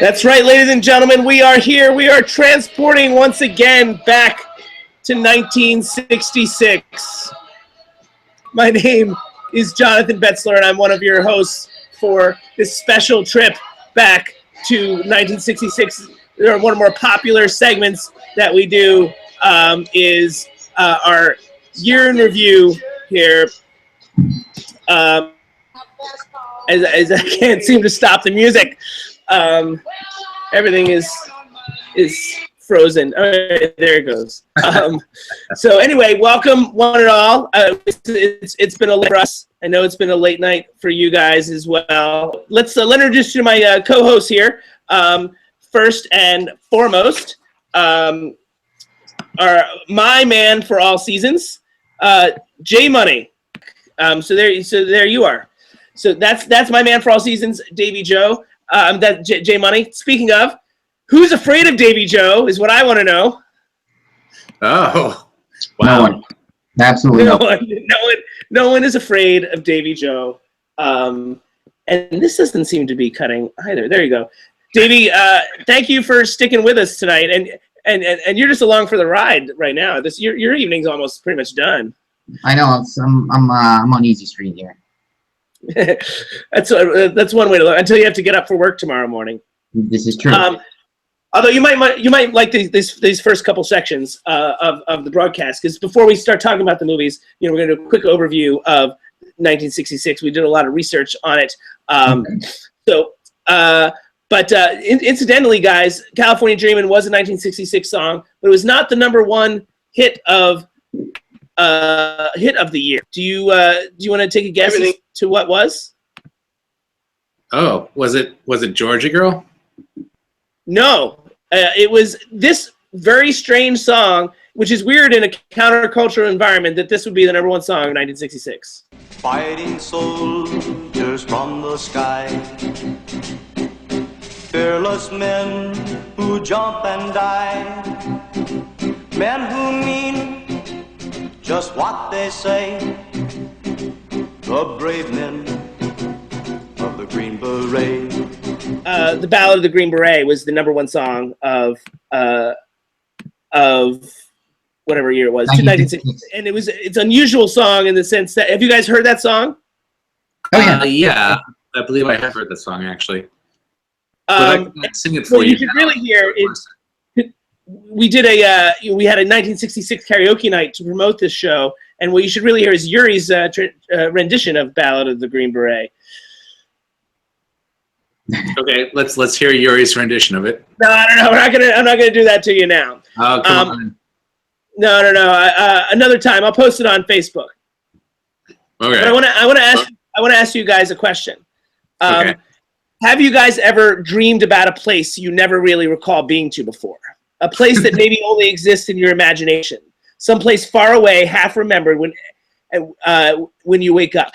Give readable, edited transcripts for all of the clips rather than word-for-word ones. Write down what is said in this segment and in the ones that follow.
That's right, ladies and gentlemen, we are here. We are transporting once again back to 1966. My name is Jonathan Betzler, and I'm one of your hosts for this special trip back to 1966. One of the more popular segments that we do is our year in review here. As I can't seem to stop the music. Everything is frozen. All right, there it goes. So anyway, welcome one and all. It's been a late for us. I know it's been a late night for you guys as well. Let introduce you to my co-hosts here. First and foremost, are my man for all seasons, J Money. So there you are. So that's my man for all seasons, Davy Joe. That J Money. Speaking of, who's afraid of Davy Joe is what I want to know. Oh, wow! No one. Absolutely no one is afraid of Davy Joe. And this doesn't seem to be cutting either. There you go, Davy. Thank you for sticking with us tonight, and you're just along for the ride right now. Your evening's almost pretty much done. I know. I'm on easy street here. That's one way to look until you have to get up for work tomorrow morning. This is true. Although you might like these first couple sections of the broadcast, because before we start talking about the movies, we're going to do a quick overview of 1966. We did a lot of research on it. Incidentally, guys, California Dreamin' was a 1966 song, but it was not the number one hit of the year. Do you want to take a guess as to what was? Oh, was it Georgia Girl? No, it was this very strange song, which is weird in a countercultural environment that this would be the number one song in 1966. Fighting soldiers from the sky, fearless men who jump and die, men who mean just what they say, the brave men of the Green Beret. The Ballad of the Green Beret was the number one song of whatever year it was, 1960. And it's an unusual song in the sense that, have you guys heard that song? Oh yeah, yeah. I believe I have heard that song actually. But I can sing it for what you. You should really hear is we had a 1966 karaoke night to promote this show, and what you should really hear is Yuri's rendition of Ballad of the Green Beret. Okay, let's hear Yuri's rendition of it. No, I don't know. I'm not gonna do that to you now. Oh, come on. No. Another time, I'll post it on Facebook. Okay. But I want to ask you guys a question. Okay. Have you guys ever dreamed about a place you never really recall being to before? A place that maybe only exists in your imagination, someplace far away, half remembered when you wake up.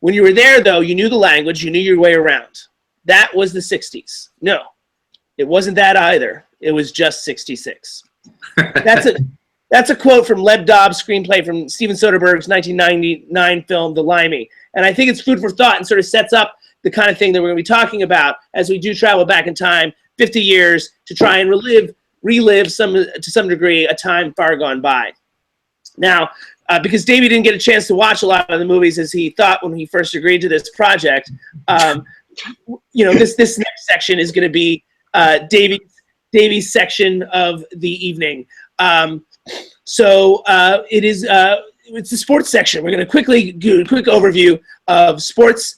When you were there, though, you knew the language, you knew your way around. That was the 60s. No, it wasn't that either. It was just 66. That's a quote from Lev Dobbs' screenplay from Steven Soderbergh's 1999 film, The Limey. And I think it's food for thought and sort of sets up the kind of thing that we're going to be talking about as we do travel back in time 50 years to try and relive to some degree a time far gone by. Now, because Davey didn't get a chance to watch a lot of the movies as he thought when he first agreed to this project, this next section is going to be Davey's section of the evening. It's the sports section. We're going to quickly do a quick overview of sports.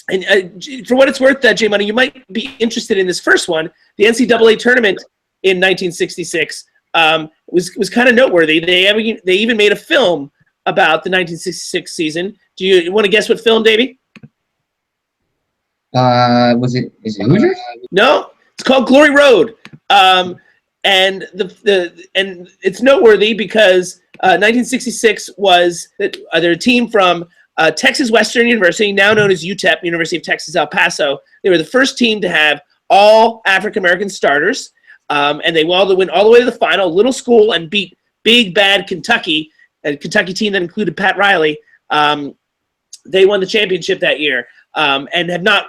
And for what it's worth, J Money, you might be interested in this first one. The NCAA tournament in 1966 was kind of noteworty. They even made a film about the 1966 season. Do you want to guess what film, Davey? Is it Hoosiers? No, it's called Glory Road. And it's noteworthy because 1966 was their team from Texas Western University, now known as UTEP, University of Texas El Paso. They were the first team to have all African-American starters, and they went all the way to the final, little school, and beat big, bad Kentucky, a Kentucky team that included Pat Riley, They won the championship that year and have not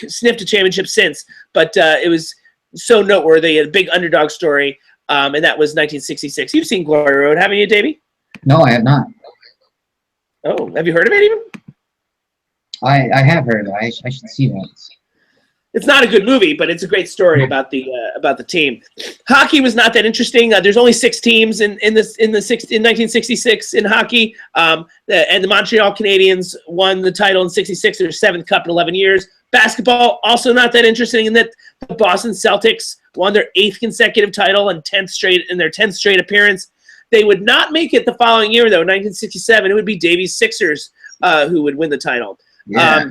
sniffed a championship since. But it was so noteworthy, a big underdog story, and that was 1966. You've seen Glory Road, haven't you, Davey? No, I have not. Oh, have you heard of it even? I have heard of it. I should see that. It's not a good movie, but it's a great story about the team. Hockey was not that interesting. There's only 6 teams in 1966 in hockey, and the Montreal Canadiens won the title in '66. Their 7th cup in 11 years. Basketball also not that interesting in that the Boston Celtics won their 8th consecutive title and 10th straight appearance. They would not make it the following year, though. 1967, it would be Davies Sixers who would win the title. Yeah.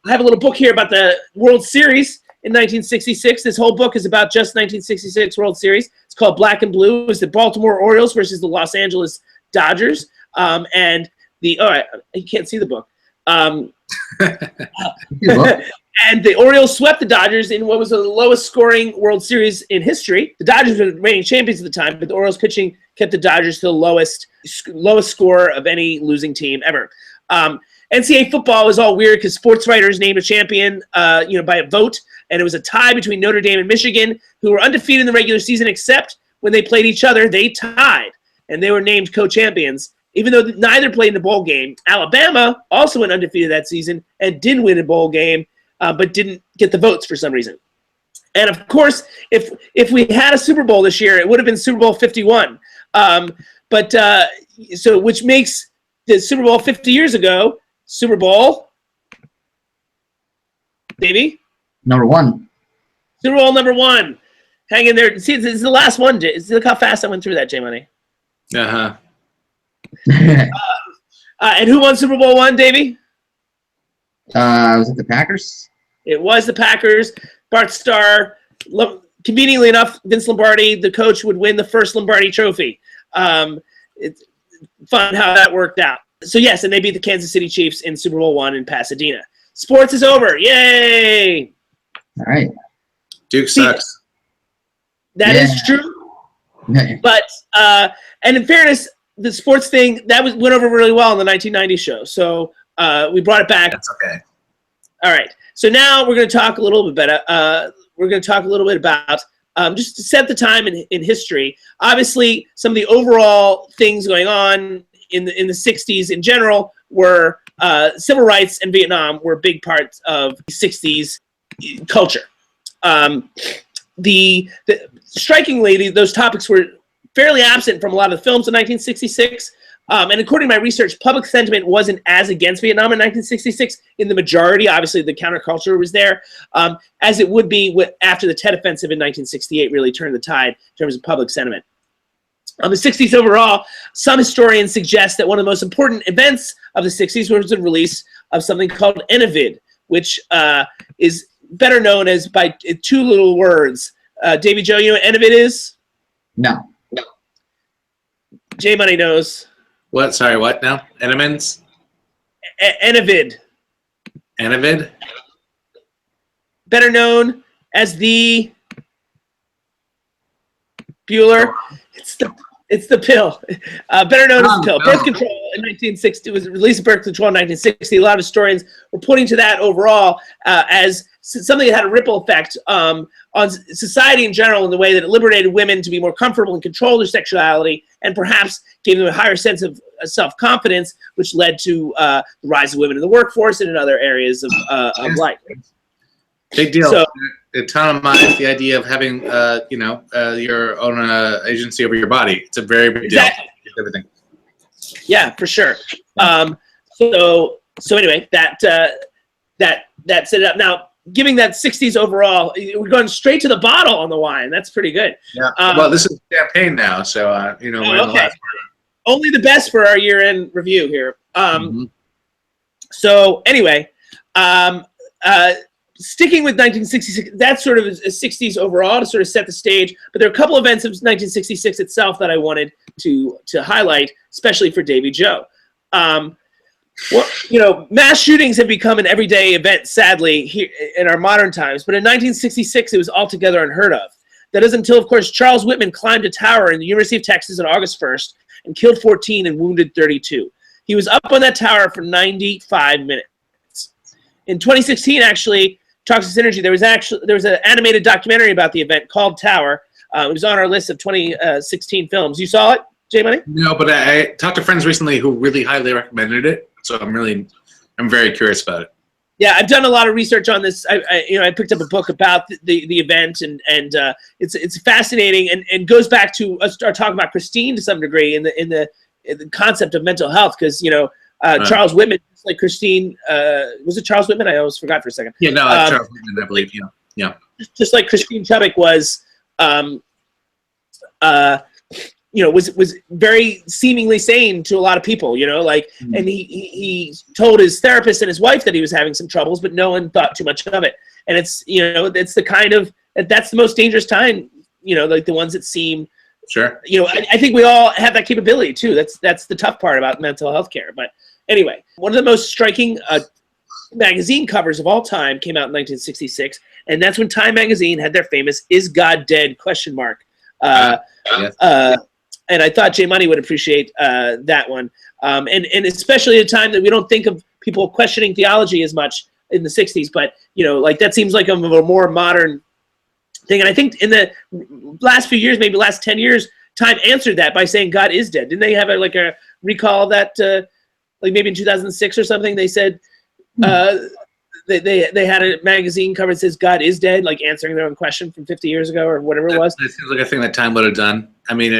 I have a little book here about the World Series in 1966. This whole book is about just 1966 World Series. It's called Black and Blue. It's the Baltimore Orioles versus the Los Angeles Dodgers. And you can't see the book. And the Orioles swept the Dodgers in what was the lowest scoring World Series in history. The Dodgers were the reigning champions at the time, but the Orioles pitching kept the Dodgers to the lowest score of any losing team ever. NCAA football was all weird because sports writers named a champion, by a vote, and it was a tie between Notre Dame and Michigan, who were undefeated in the regular season, except when they played each other, they tied, and they were named co-champions, even though neither played in the bowl game. Alabama also went undefeated that season and did win a bowl game, but didn't get the votes for some reason. And of course, if we had a Super Bowl this year, it would have been Super Bowl 51. Which makes the Super Bowl 50 years ago. Super Bowl, baby. Number 1. Super Bowl number 1. Hang in there. See, this is the last one. Look how fast I went through that, J Money. Uh-huh. And who won Super Bowl 1, Davey? Was it the Packers? It was the Packers. Bart Starr. Conveniently enough, Vince Lombardi, the coach, would win the first Lombardi trophy. It's fun how that worked out. So, yes, and they beat the Kansas City Chiefs in Super Bowl 1 in Pasadena. Sports is over. Yay! All right. Duke sucks. That is true. But, and in fairness, the sports thing, went over really well in the 1990 show. So, we brought it back. That's okay. All right. So now we're going to talk a little bit about, just to set the time in history. Obviously, some of the overall things going on in the 60s in general were civil rights and Vietnam were big parts of the 60s culture. Strikingly, those topics were fairly absent from a lot of the films in 1966. And according to my research, public sentiment wasn't as against Vietnam in 1966 in the majority. Obviously, the counterculture was there, as it would be after the Tet Offensive in 1968 really turned the tide in terms of public sentiment. The 60s overall, some historians suggest that one of the most important events of the 60s was the release of something called Enovid, which is better known as by 2 little words. Davy Joe, you know what Enovid is? No. J Money knows. What? Sorry, what now? Enemans? Enovid. Enovid? Better known as the Bueller. It's the pill. Better known as the pill. Birth control in 1960 was released. Birth control in 1960. A lot of historians were pointing to that overall as something that had a ripple effect on society in general in the way that it liberated women to be more comfortable and control their sexuality, and perhaps gave them a higher sense of self-confidence, which led to the rise of women in the workforce and in other areas of life. Big deal. So, it autonomized the idea of having, your own agency over your body. It's a very big deal. Everything. Yeah, for sure. So anyway, that set it up. Now, giving that 60s overall, we're going straight to the bottle on the wine. That's pretty good. Yeah. Well, this is champagne now, so we're in the last part. Only the best for our year-end review here. So anyway, sticking with 1966, that's sort of a 60s overall to sort of set the stage. But there are a couple events of 1966 itself that I wanted to highlight, especially for Davy Joe. Mass shootings have become an everyday event, sadly, here in our modern times. But in 1966, it was altogether unheard of. That is until, of course, Charles Whitman climbed a tower in the University of Texas on August 1st and killed 14 and wounded 32. He was up on that tower for 95 minutes. In 2016, actually, Toxic Synergy, there was an animated documentary about the event called Tower. It was on our list of 2016 films. You saw it, J Money? No, but I talked to friends recently who really highly recommended it, so I'm very curious about it. Yeah, I've done a lot of research on this. I picked up a book about the event, and it's fascinating, and goes back to us talking about Christine to some degree in the concept of mental health, because Charles Whitman, like Christine, was it Charles Whitman? I always forgot for a second. Yeah, no, Charles Whitman, I believe. Yeah. Just like Christine Chubbuck was, was very seemingly sane to a lot of people, and he told his therapist and his wife that he was having some troubles, but no one thought too much of it. And it's, it's the kind of, that's the most dangerous time, like the ones that seem, sure. I think we all have that capability too. That's the tough part about mental health care. But anyway, one of the most striking magazine covers of all time came out in 1966. And that's when Time magazine had their famous "Is God Dead?" ? Yes. And I thought J Money would appreciate that one. And especially at a time that we don't think of people questioning theology as much in the 60s, but that seems like a more modern thing. And I think in the last few years, maybe last 10 years, Time answered that by saying God is dead. Didn't they have a recall of that, like maybe in 2006 or something? They said they had a magazine cover that says God is dead, like answering their own question from 50 years ago or whatever it was. That seems like a thing that Time would have done. I mean,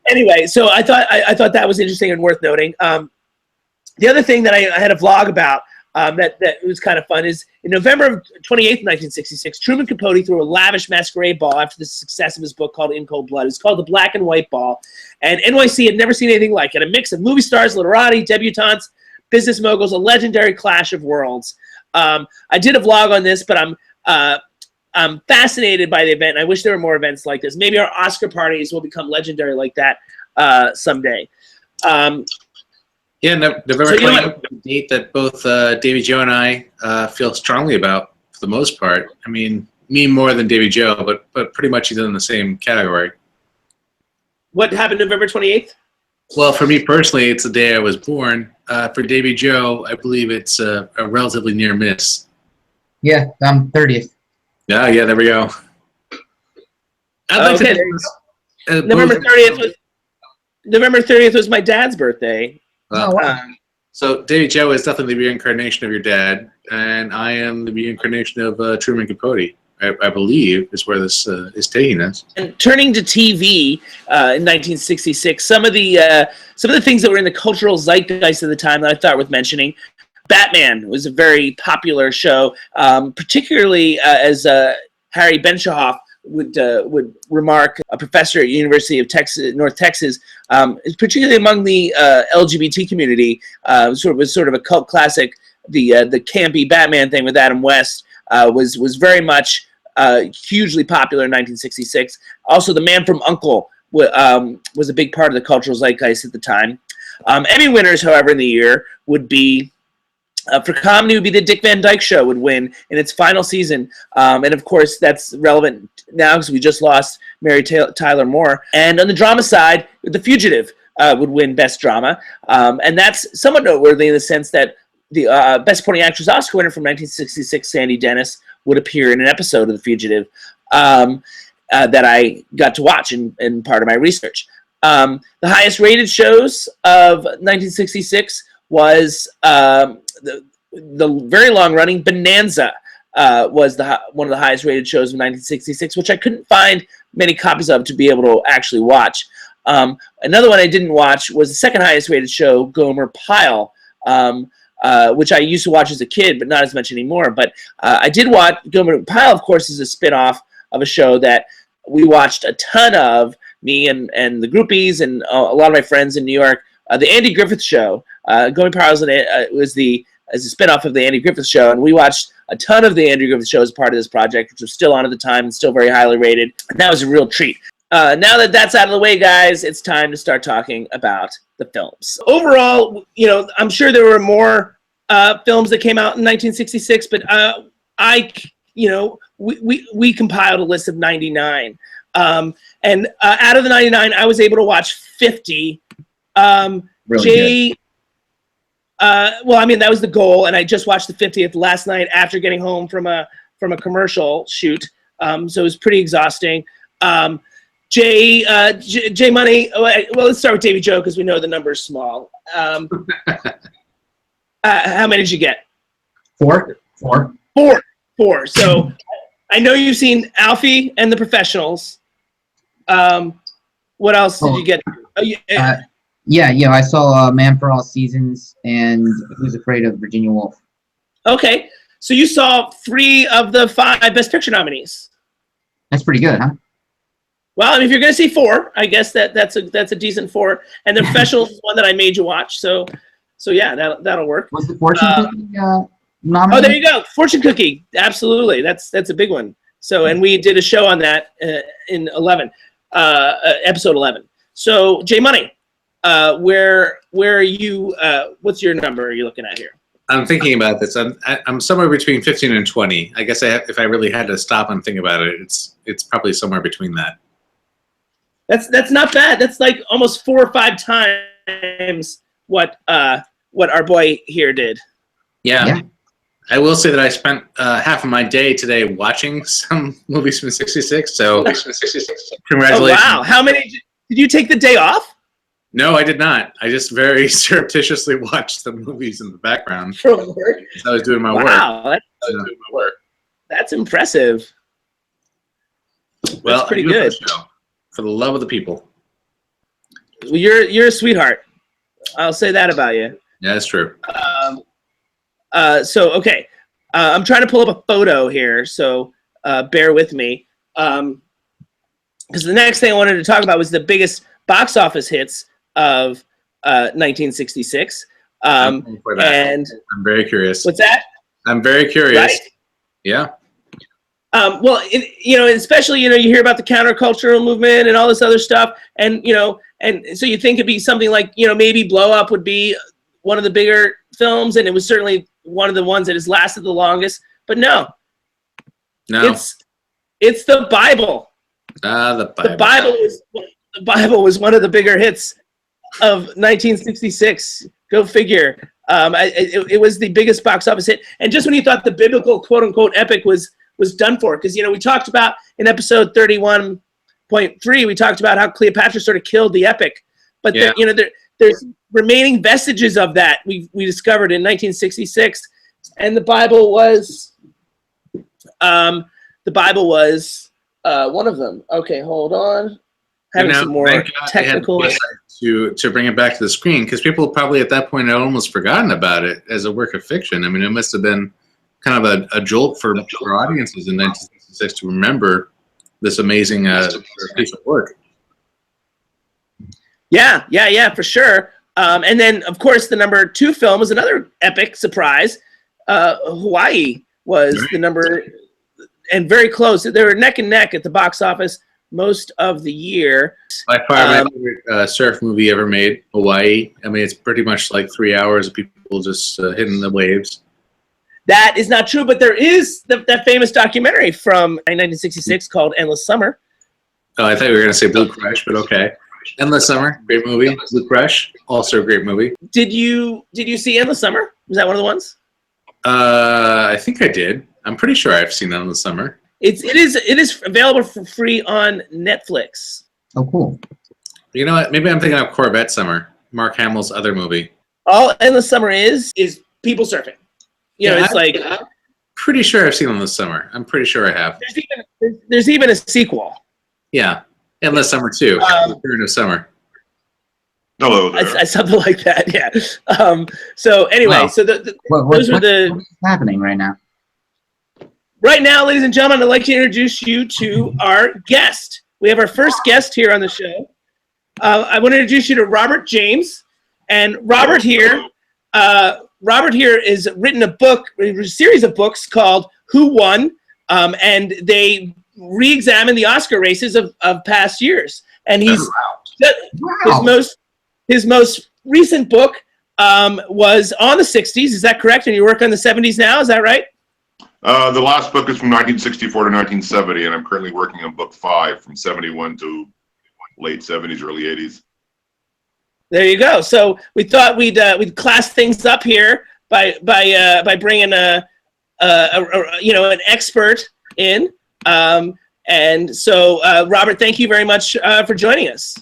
Anyway, so I thought that was interesting and worth noting. The other thing that I had a vlog about that was kind of fun is in November of 28th, 1966, Truman Capote threw a lavish masquerade ball after the success of his book called In Cold Blood. It's called The Black and White Ball, and NYC had never seen anything like it. A mix of movie stars, literati, debutantes, business moguls, a legendary clash of worlds. I did a vlog on this, but I'm fascinated by the event. I wish there were more events like this. Maybe our Oscar parties will become legendary like that someday. November 20th, a date that both Davy Joe and I feel strongly about for the most part. I mean, me more than Davy Joe, but pretty much he's in the same category. What happened November 28th? Well, for me personally, it's the day I was born. For Davy Joe, I believe it's a relatively near miss. Yeah, 30th. Yeah, there we go. Okay. November 30th was my dad's birthday. Wow. So Davy Joe is definitely the reincarnation of your dad, and I am the reincarnation of Truman Capote. I believe is where this is taking us. And turning to TV in 1966, some of the things that were in the cultural zeitgeist of the time that I thought worth mentioning. Batman was a very popular show, particularly as Harry Benshahoff would remark, a professor at University of Texas, North Texas, particularly among the LGBT community, was sort of a cult classic. The campy Batman thing with Adam West was very much hugely popular in 1966. Also, The Man from U.N.C.L.E. Was a big part of the cultural zeitgeist at the time. Emmy winners, however, in the year would be, for comedy, would be The Dick Van Dyke Show would win in its final season. And of course, that's relevant now because we just lost Mary Tyler Moore. And on the drama side, The Fugitive would win Best Drama. And that's somewhat noteworthy in the sense that the Best Supporting Actress Oscar winner from 1966, Sandy Dennis, would appear in an episode of The Fugitive that I got to watch in part of my research. The highest rated shows of 1966 was the very long-running Bonanza was one of the highest-rated shows of 1966, which I couldn't find many copies of to be able to actually watch. Another one I didn't watch was the second highest-rated show, Gomer Pyle, which I used to watch as a kid, but not as much anymore. But I did watch. Gomer Pyle, of course, is a spin-off of a show that we watched a ton of, me and the groupies and a lot of my friends in New York. The Andy Griffith Show. Gomer Pyle was as a spinoff of the Andy Griffith Show, and we watched a ton of the Andy Griffith Show as part of this project, which was still on at the time and still very highly rated. And that was a real treat. Now that that's out of the way, guys, it's time to start talking about the films. Overall, I'm sure there were more films that came out in 1966, but we compiled a list of 99. And out of the 99, I was able to watch 50. really Jay, well, I mean, that was the goal, and I just watched the 50th last night after getting home from a commercial shoot. So it was pretty exhausting. Jay Money. Well, let's start with Davy Joe because we know the number is small. How many did you get? Four. Four. So I know you've seen Alfie and the Professionals. What else did you get? Yeah. I saw Man for All Seasons and Who's Afraid of Virginia Woolf. Okay, so you saw 3 of the 5 Best Picture nominees. That's pretty good, huh? Well, I mean, if you're going to see 4, I guess that's a decent 4. And the Professionals is one that I made you watch. So yeah, that'll work. Was the Fortune Cookie Oh, nominated? there you go, Fortune Cookie. Absolutely, that's a big one. So, and we did a show on that in episode 11. So, Jay Money, where are you? What's your number? Are you looking at here? I'm thinking about this. I'm somewhere between 15 and 20. I guess if I really had to stop and think about it, it's probably somewhere between that. That's not bad. That's like almost 4 or 5 times what our boy here did. Yeah. I will say that I spent half of my day today watching some movies from '66. So congratulations! Oh, wow! How many did you take the day off? No, I did not. I just very surreptitiously watched the movies in the background. For work? I was doing my work. Wow, that's impressive. Well, that's pretty I do it good. For the show, for the love of the people. Well, you're a sweetheart. I'll say that about you. Yeah, that's true. So okay, I'm trying to pull up a photo here, so bear with me. Because the next thing I wanted to talk about was the biggest box office hits of 1966. And I'm very curious. what's that? I'm very curious. Right? Yeah. Well, especially, you hear about the countercultural movement and all this other stuff. And, and so you think it'd be something like, maybe Blow Up would be one of the bigger films. And it was certainly one of the ones that has lasted the longest. But no. It's the Bible. The Bible was one of the bigger hits of 1966. Go figure. It was the biggest box office hit. And just when you thought the biblical quote unquote epic was done for, because we talked about in episode 31.3, we talked about how Cleopatra sort of killed the epic, but there's remaining vestiges of that we discovered in 1966, and the Bible was one of them. Okay, hold on. Having some more technical. To bring it back to the screen, because people probably at that point had almost forgotten about it as a work of fiction. I mean, it must have been kind of a jolt for audiences in 1966 to remember this amazing piece of work. Yeah, for sure. And then, of course, the number 2 film was another epic surprise. Hawaii was the number, and very close. They were neck and neck at the box office most of the year. By far my favorite surf movie ever made, Hawaii. I mean, it's pretty much like 3 hours of people just hitting the waves. That is not true, but there is that famous documentary from 1966 called Endless Summer. Oh, I thought you were going to say Blue Crush, but okay. Endless Summer, great movie. Blue Crush, also a great movie. Did you see Endless Summer? Was that one of the ones? I think I did. I'm pretty sure I've seen Endless Summer. It is available for free on Netflix. Oh, cool. You know what? Maybe I'm thinking of Corvette Summer, Mark Hamill's other movie. All Endless Summer is people surfing. I'm pretty sure I've seen Endless Summer. I'm pretty sure I have. There's even a sequel. Yeah, Endless Summer 2, Return of Summer. Hello there. Something like that, yeah. So anyway, Wow. so those were the. What's happening right now? Right now, ladies and gentlemen, I'd like to introduce you to our guest. We have our first guest here on the show. I want to introduce you to Robert James. And Robert here has written a series of books called Who Won? And they re-examine the Oscar races of past years. And his most recent book was on the 60s. Is that correct? And you work on the 70s now, is that right? The last book is from 1964 to 1970, and I'm currently working on book 5 from 71 to late 70s, early 80s. There you go. So we thought we'd class things up here by bringing an expert in. And so Robert, thank you very much for joining us.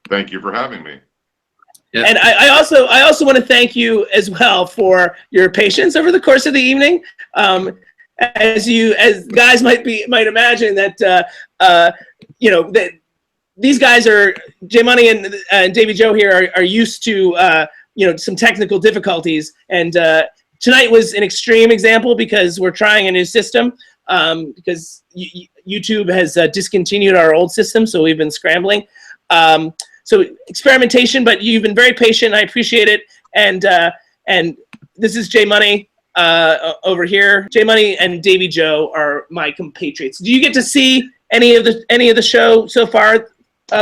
Thank you for having me. Yeah. And I also want to thank you as well for your patience over the course of the evening. As guys might imagine that that these guys are, J Money and Davy Joe here are used to some technical difficulties, and tonight was an extreme example because we're trying a new system because YouTube has discontinued our old system, so we've been scrambling. So experimentation, but you've been very patient. I appreciate it. And this is J Money over here. J Money and Davy Joe are my compatriots. Do you get to see any of the show so far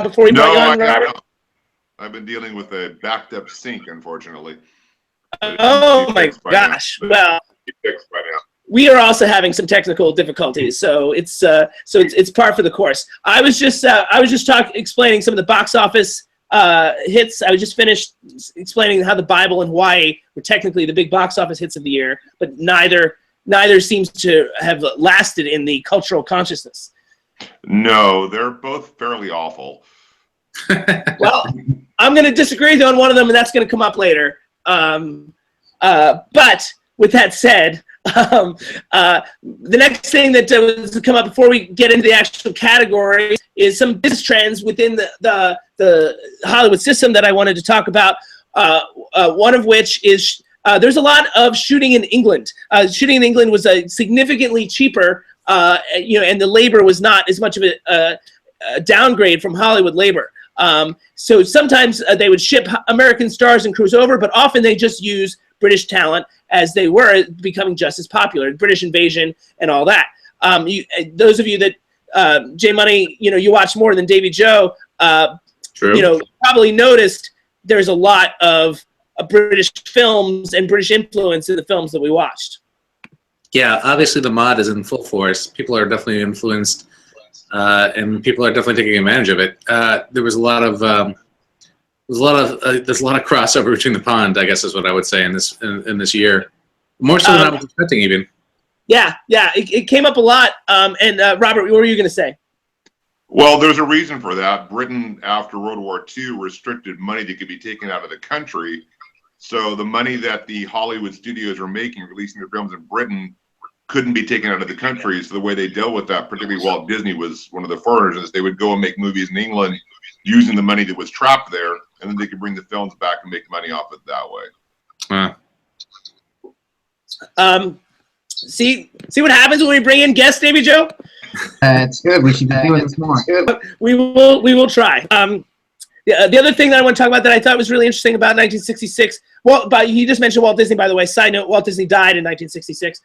before we brought you on, Robert? I've been dealing with a backed up sink, unfortunately. Oh my gosh! Well, fixed by now. We are also having some technical difficulties, so it's par for the course. I was just explaining some of the box office hits. I was just finished explaining how The Bible and Hawaii were technically the big box office hits of the year, but neither seems to have lasted in the cultural consciousness. No, they're both fairly awful. Well, I'm going to disagree with you on one of them, and that's going to come up later. But with that said, the next thing that was to come up before we get into the actual category is some business trends within the Hollywood system that I wanted to talk about. One of which is there's a lot of shooting in England. Shooting in England was significantly cheaper, and the labor was not as much of a downgrade from Hollywood labor. So sometimes they would ship American stars and crews over, but often they just use British talent as they were becoming just as popular, British invasion and all that. Those of you that J Money, you watch more than Davy Joe, True. Probably noticed there's a lot of British films and British influence in the films that we watched. Yeah, obviously the mod is in full force. People are definitely influenced, and people are definitely taking advantage of it. There's a lot of crossover between the pond, I guess is what I would say in this year, more so than I was expecting even. Yeah, it came up a lot. And Robert, what were you going to say? Well, there's a reason for that. Britain, after World War II, restricted money that could be taken out of the country. So the money that the Hollywood studios were making, releasing their films in Britain, couldn't be taken out of the country. So the way they dealt with that, particularly Walt Disney was one of the foreigners, is they would go and make movies in England using the money that was trapped there, and then they could bring the films back and make money off it that way. See what happens when we bring in guests, Davy Joe? It's good. We should be doing this more. We will try. The other thing that I want to talk about that I thought was really interesting about 1966. Well, you just mentioned Walt Disney, by the way. Side note: Walt Disney died in 1966.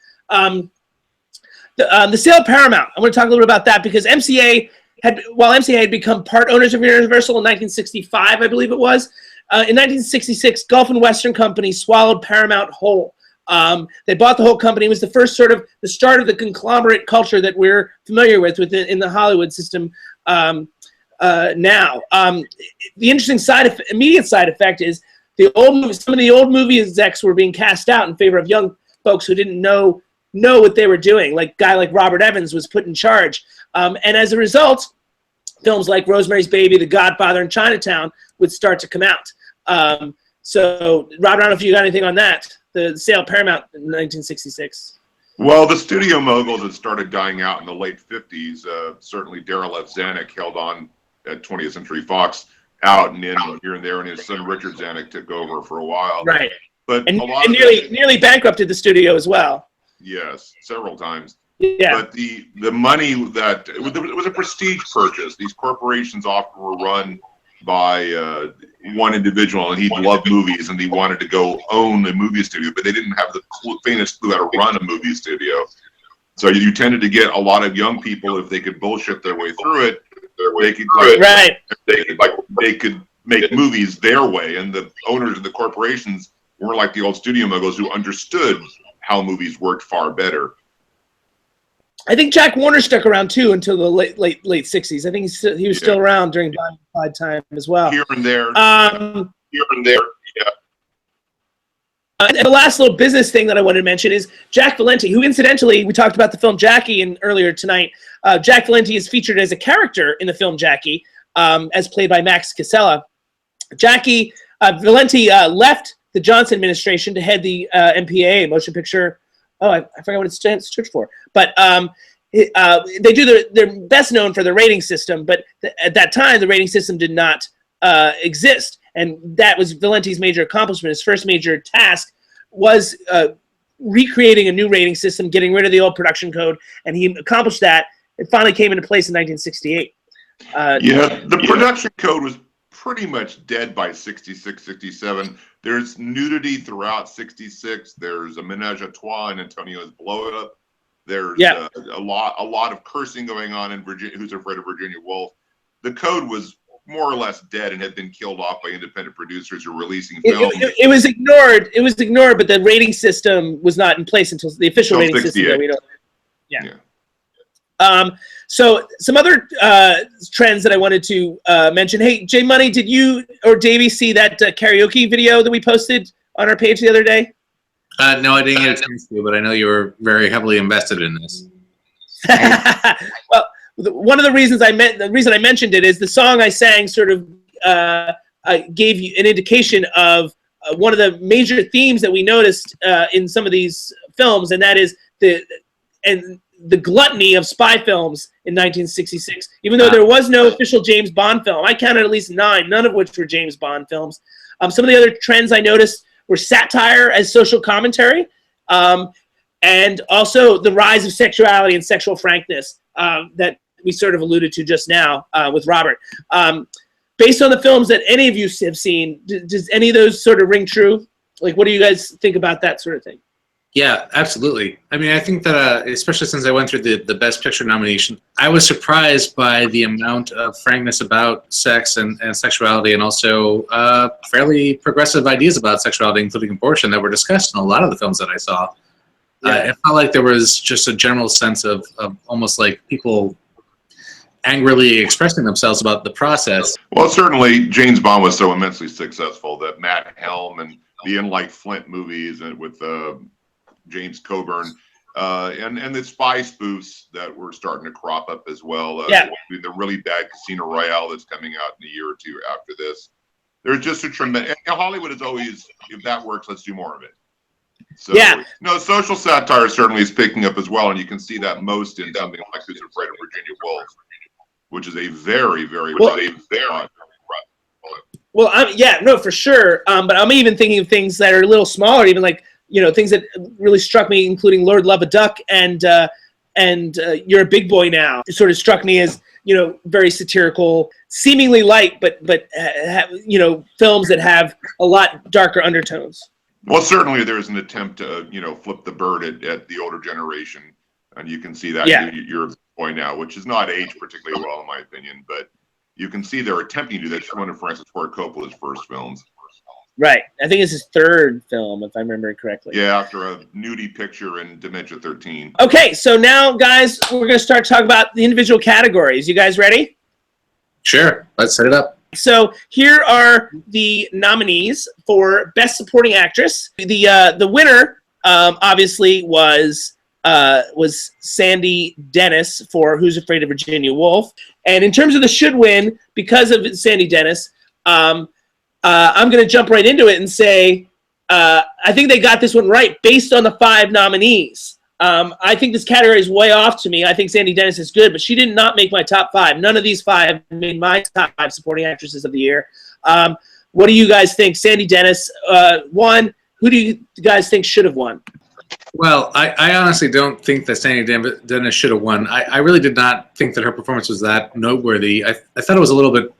The sale of Paramount. I want to talk a little bit about that because MCA had become part owners of Universal in 1965, I believe it was. In 1966, Gulf and Western Company swallowed Paramount whole. They bought the whole company. It was the first sort of the start of the conglomerate culture that we're familiar with in the Hollywood system now. The interesting immediate side effect is some of the old movie execs were being cast out in favor of young folks who didn't know what they were doing. Like a guy like Robert Evans was put in charge. And as a result, films like Rosemary's Baby, The Godfather, and Chinatown would start to come out. So, Robert, I don't know if you got anything on that. The sale of Paramount in 1966. Well, the studio moguls had started dying out in the late 50s. Certainly Darryl F. Zanuck held on at 20th Century Fox out and in here and there, and his son Richard Zanuck took over for a while. Right. But and a lot nearly bankrupted the studio as well. Yes, several times. Yeah. But the money that it was a prestige purchase. These corporations often were run by one individual, and he loved movies, and he wanted to go own a movie studio, but they didn't have the faintest clue how to run a movie studio. So you tended to get a lot of young people, if they could bullshit their way through it, they could make movies their way, and the owners of the corporations weren't like the old studio moguls who understood how movies worked far better. I think Jack Warner stuck around too until the late 60s. I think he was still around during Bonnie and Clyde time as well. Here and there. here and there. Yeah. And the last little business thing that I wanted to mention is Jack Valenti, who incidentally, we talked about the film Jackie earlier tonight. Jack Valenti is featured as a character in the film Jackie, as played by Max Casella. Valenti left the Johnson administration to head the MPAA, Motion Picture. Oh, I forgot what it stands for. But they do they're best known for the rating system, but at that time, the rating system did not exist. And that was Valenti's major accomplishment. His first major task was recreating a new rating system, getting rid of the old production code, and he accomplished that. It finally came into place in 1968. The production code was pretty much dead by 66, 67. There's nudity throughout 66. There's a menage a trois in Antonio's Blow It Up. There's a lot of cursing going on in Virginia. Who's Afraid of Virginia Woolf? The code was more or less dead and had been killed off by independent producers who were releasing films. It was ignored. It was ignored, but the rating system was not in place until the official rating system that we know. Yeah. So some other trends that I wanted to mention. Hey, J Money, did you or Davey see that karaoke video that we posted on our page the other day? No, I didn't get a chance to, but I know you were very heavily invested in this. Well, one of the reasons I mentioned it is the song I sang sort of gave you an indication of one of the major themes that we noticed in some of these films, and that is the gluttony of spy films in 1966. Even though there was no official James Bond film, I counted at least 9, none of which were James Bond films. Some of the other trends I noticed were satire as social commentary, and also the rise of sexuality and sexual frankness that we sort of alluded to just now with Robert. Based on the films that any of you have seen, does any of those sort of ring true? Like, what do you guys think about that sort of thing? Yeah, absolutely. I mean, I think that, especially since I went through the Best Picture nomination, I was surprised by the amount of frankness about sex and sexuality, and also fairly progressive ideas about sexuality, including abortion, that were discussed in a lot of the films that I saw. It felt like there was just a general sense of almost like people angrily expressing themselves about the process. Well, certainly James Bond was so immensely successful that Matt Helm and the In Like Flint movies and with James Coburn and the spy spoofs that were starting to crop up as well. The really bad Casino Royale that's coming out in a year or two after this. There's just a tremendous. Hollywood is always, if that works, let's do more of it. So, no, social satire certainly is picking up as well, and you can see that most in something like Who's Afraid of Virginia Woolf, which is a very, very, well, for sure. But I'm even thinking of things that are a little smaller, even like, things that really struck me, including Lord Love a Duck and You're a Big Boy Now. It sort of struck me as, very satirical, seemingly light, but films that have a lot darker undertones. Well, certainly there's an attempt to, flip the bird at the older generation. And you can see that You're a Big Boy Now, which has not aged particularly well, in my opinion. But you can see they're attempting to do that. It's one of Francis Ford Coppola's first films. Right. I think it's his third film, if I remember correctly. Yeah, after a nudie picture in Dementia 13. Okay, so now, guys, we're going to start talking about the individual categories. You guys ready? Sure. Let's set it up. So here are the nominees for Best Supporting Actress. The winner, obviously, was Sandy Dennis for Who's Afraid of Virginia Woolf. And in terms of the should win, because of Sandy Dennis, I'm going to jump right into it and say I think they got this one right based on the 5 nominees. I think this category is way off to me. I think Sandy Dennis is good, but she did not make my top 5. None of these 5 made my top 5 supporting actresses of the year. What do you guys think? Sandy Dennis won. Who do you guys think should have won? Well, I honestly don't think that Sandy Dennis should have won. I really did not think that her performance was that noteworthy. I thought it was a little bit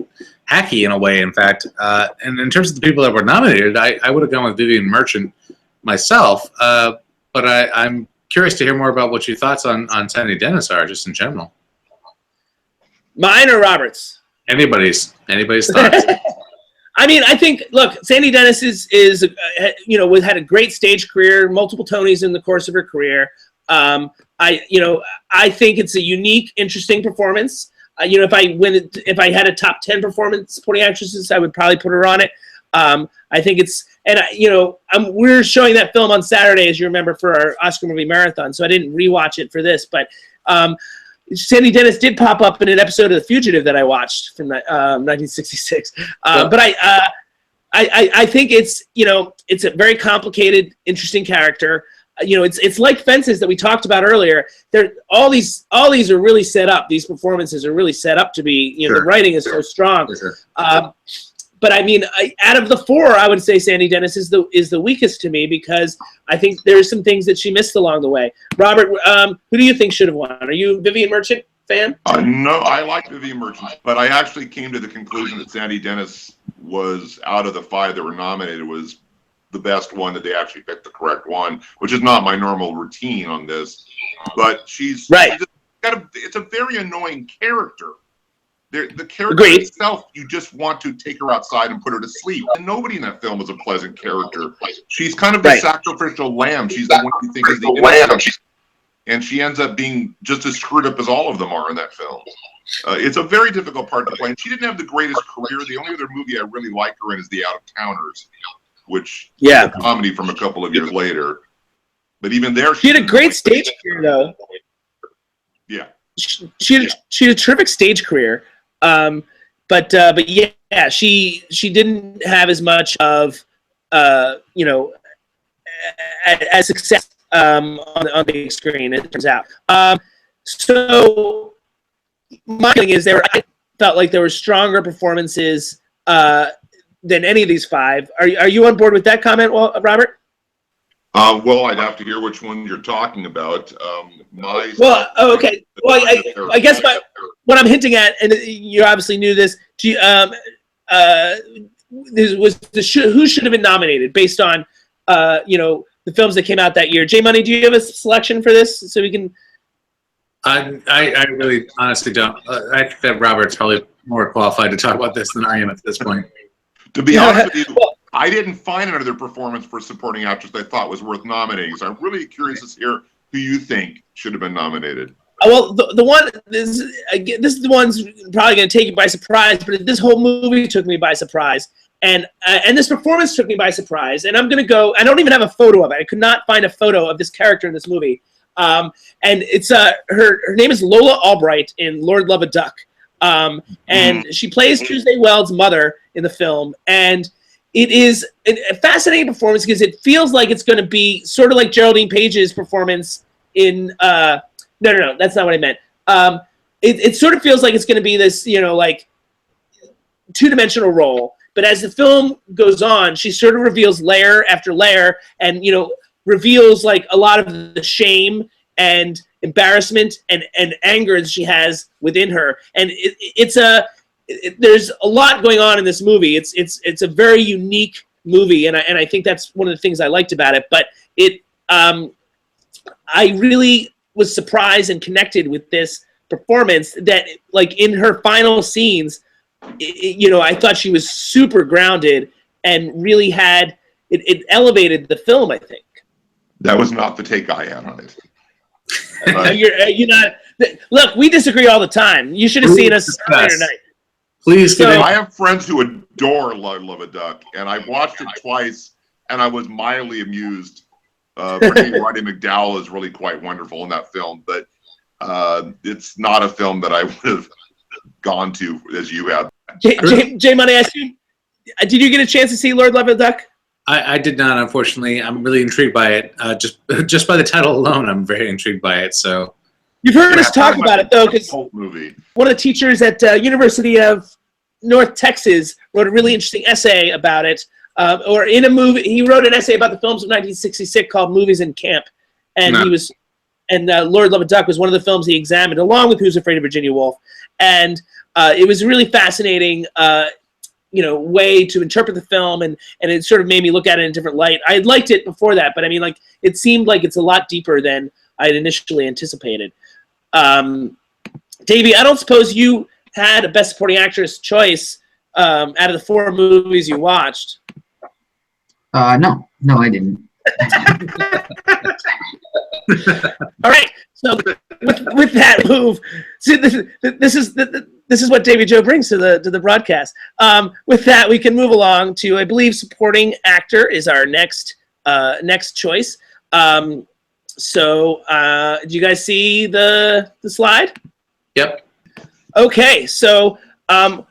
hacky in a way, in fact. And in terms of the people that were nominated, I would have gone with Vivian Merchant myself. But I'm curious to hear more about what your thoughts on Sandy Dennis are, just in general. Mine or Robert's? Anybody's thoughts. I mean, I think, look, Sandy Dennis is had a great stage career, multiple Tonys in the course of her career. I think it's a unique, interesting performance. If I had a top 10 performance supporting actresses, I would probably put her on it. I think it's, and we're showing that film on Saturday, as you remember, for our Oscar movie marathon. So I didn't rewatch it for this, but Sandy Dennis did pop up in an episode of The Fugitive that I watched from 1966. But I think it's a very complicated, interesting character. It's like Fences that we talked about earlier. All these are really set up. These performances are really set up to be. Sure. The writing is so strong. Sure. But I mean, out of the four, I would say Sandy Dennis is the weakest to me, because I think there's some things that she missed along the way. Robert, who do you think should have won? Are you a Vivian Merchant fan? No, I like Vivian Merchant, but I actually came to the conclusion that Sandy Dennis was, out of the five that were nominated, was the best one, that they actually picked the correct one, which is not my normal routine on this. But she's right. It's a very annoying character. The character Agreed. itself, you just want to take her outside and put her to sleep. And nobody in that film is a pleasant character. She's kind of the sacrificial lamb. She's the one you think is the lamb. And she ends up being just as screwed up as all of them are in that film. It's a very difficult part to play. And she didn't have the greatest career. The only other movie I really like her in is The Out-of-Towners, which is a comedy from a couple of years later. But even there, she had a great stage career, though. Yeah. She had a terrific stage career. But yeah, she didn't have as much of as success on the big screen, it turns out. So my feeling is I felt like there were stronger performances than any of these five. Are you on board with that comment, Robert? Well, I'd have to hear which one you're talking about. Okay. Well, I guess what I'm hinting at, and you obviously knew this, who should have been nominated based on, the films that came out that year. J Money, do you have a selection for this so we can? I really honestly don't. I think that Robert's probably more qualified to talk about this than I am at this point. To be honest with you, I didn't find another performance for supporting actress I thought was worth nominating. So I'm really curious to hear who you think should have been nominated. Well, the one this is the one's probably going to take you by surprise, but this whole movie took me by surprise, and this performance took me by surprise. And I'm going to go. I don't even have a photo of it. I could not find a photo of this character in this movie. And it's her name is Lola Albright in Lord Love a Duck, and she plays Tuesday Weld's mother in the film, and it is a fascinating performance because it feels like it's going to be sort of like Geraldine Page's performance in no, that's not what I meant. It sort of feels like it's going to be this, like two-dimensional role. But as the film goes on, she sort of reveals layer after layer, and reveals like a lot of the shame and embarrassment and anger that she has within her. And there's a lot going on in this movie. It's a very unique movie, and I think that's one of the things I liked about it. But I really was surprised and connected with this performance that, like, in her final scenes, I thought she was super grounded and really had it elevated the film, I think. That was not the take I had on it. You're not. Look, we disagree all the time. You should have seen us Saturday night. Please. I have friends who adore Love a Duck, and I watched it twice, and I was mildly amused. Roddy McDowall is really quite wonderful in that film, but it's not a film that I would have gone to as you have. J Money, I assume, did you get a chance to see Lord Love a Duck? I did not, unfortunately. I'm really intrigued by it. Just by the title alone, I'm very intrigued by it. So you've heard us talk about it, though, because movie. One of the teachers at University of North Texas wrote a really interesting essay about it. Or in a movie, he wrote an essay about the films of 1966 called "Movies in Camp," and Lord Love a Duck was one of the films he examined, along with Who's Afraid of Virginia Woolf, and it was a really fascinating. Way to interpret the film, and it sort of made me look at it in a different light. I had liked it before that, but I mean, like, it seemed like it's a lot deeper than I had initially anticipated. Davey, I don't suppose you had a Best Supporting Actress choice out of the four movies you watched? No, I didn't. All right. So with that move, see, this is this is what Davy Joe brings to the broadcast. With that, we can move along to, I believe, supporting actor is our next choice. So, do you guys see the slide? Yep. Okay, so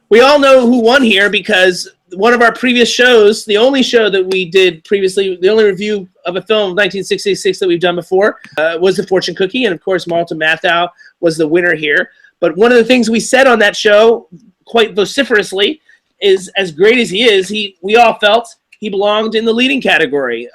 we all know who won here because one of our previous shows, the only show that we did previously, the only review of a film of 1966 that we've done before was The Fortune Cookie, and of course Martin Matthau was the winner here. But one of the things we said on that show, quite vociferously, is as great as he is, we all felt he belonged in the leading category.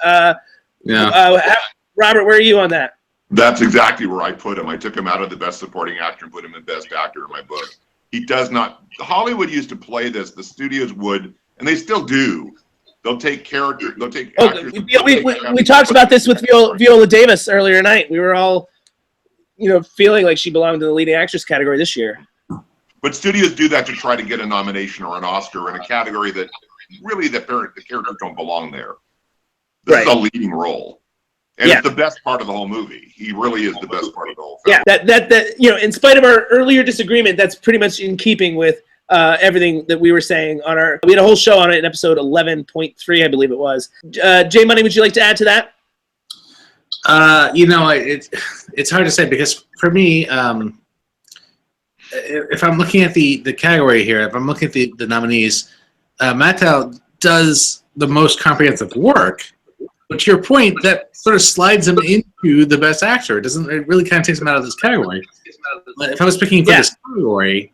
Robert, where are you on that? That's exactly where I put him. I took him out of the best supporting actor and put him in best actor in my book. He does not. Hollywood used to play this. The studios would, and they still do. They'll take character. They'll take actors. We talked about this with Viola Davis earlier tonight. We were all, feeling like she belonged in the leading actress category this year. But studios do that to try to get a nomination or an Oscar in a category that really the characters don't belong there. This is a leading role. And it's the best part of the whole movie. He really is the best part of the whole film. Yeah, that in spite of our earlier disagreement, that's pretty much in keeping with everything that we were saying on we had a whole show on it in episode 11.3, I believe it was. J Money, would you like to add to that? It's hard to say because for me, if I'm looking at the category here, if I'm looking at the nominees, Matthau does the most comprehensive work. But to your point, that sort of slides him into the best actor. It really kind of takes him out of this category. If I was picking for this category,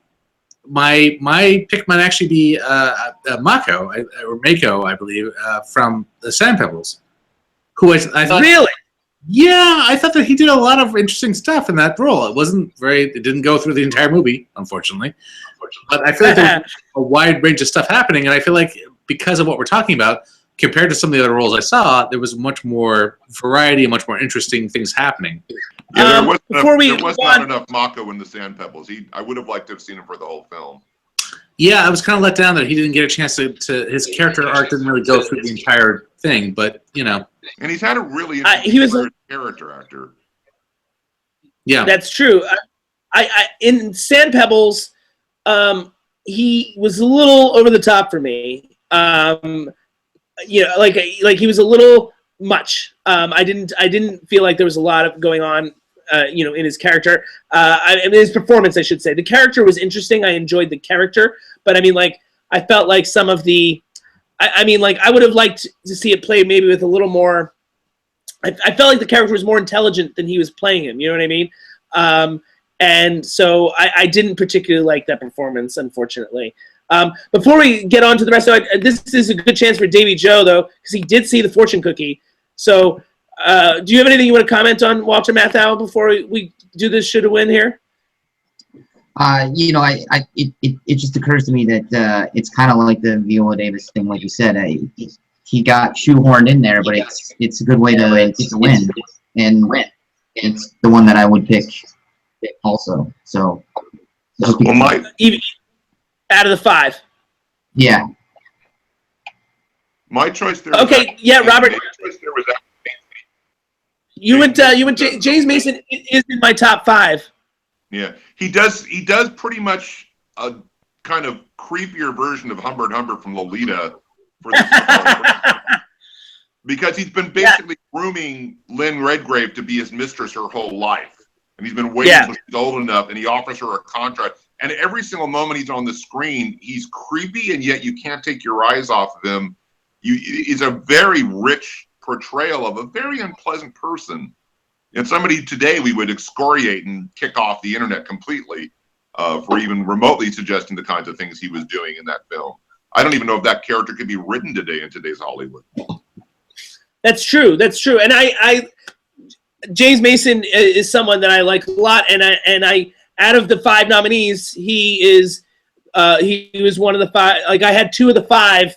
my pick might actually be Mako, I believe, from the Sand Pebbles, who I thought really. Yeah, I thought that he did a lot of interesting stuff in that role. It didn't go through the entire movie, unfortunately. But I feel like there's a wide range of stuff happening, and I feel like because of what we're talking about, compared to some of the other roles I saw, there was much more variety and much more interesting things happening. Yeah, there was not enough Mako in the Sand Pebbles. I would have liked to have seen him for the whole film. Yeah, I was kind of let down that he didn't get a chance to his character arc didn't really go through the entire thing, but And he's had a really interesting character actor. Yeah, that's true. I in Sand Pebbles, he was a little over the top for me. Like he was a little much. I didn't feel like there was a lot of going on, in his character. His performance, I should say. The character was interesting. I enjoyed the character, but I felt like some of the, I would have liked to see it played maybe with a little more. I felt like the character was more intelligent than he was playing him. You know what I mean? And so I didn't particularly like that performance, unfortunately. Before we get on to the rest of it, this is a good chance for Davy Joe, though, because he did see The Fortune Cookie. So do you have anything you want to comment on Walter Matthau before we do this should have win here? It just occurs to me that it's kind of like the Viola Davis thing, like you said. He got shoehorned in there, but it's a good way to win, and it's the one that I would pick also. So, even out of the 5. Yeah. My choice there. Okay, Robert. You went. James Mason is in my top 5. Yeah, he does pretty much a kind of creepier version of Humbert Humbert from Lolita, because he's been basically grooming Lynn Redgrave to be his mistress her whole life, and he's been waiting until she's old enough, and he offers her a contract. And every single moment he's on the screen, he's creepy, and yet you can't take your eyes off of him. He's a very rich portrayal of a very unpleasant person. And somebody today we would excoriate and kick off the internet completely for even remotely suggesting the kinds of things he was doing in that film. I don't even know if that character could be written today in today's Hollywood. That's true. And James Mason is someone that I like a lot, and I out of the 5 nominees, he was one of the 5. Like I had 2 of the 5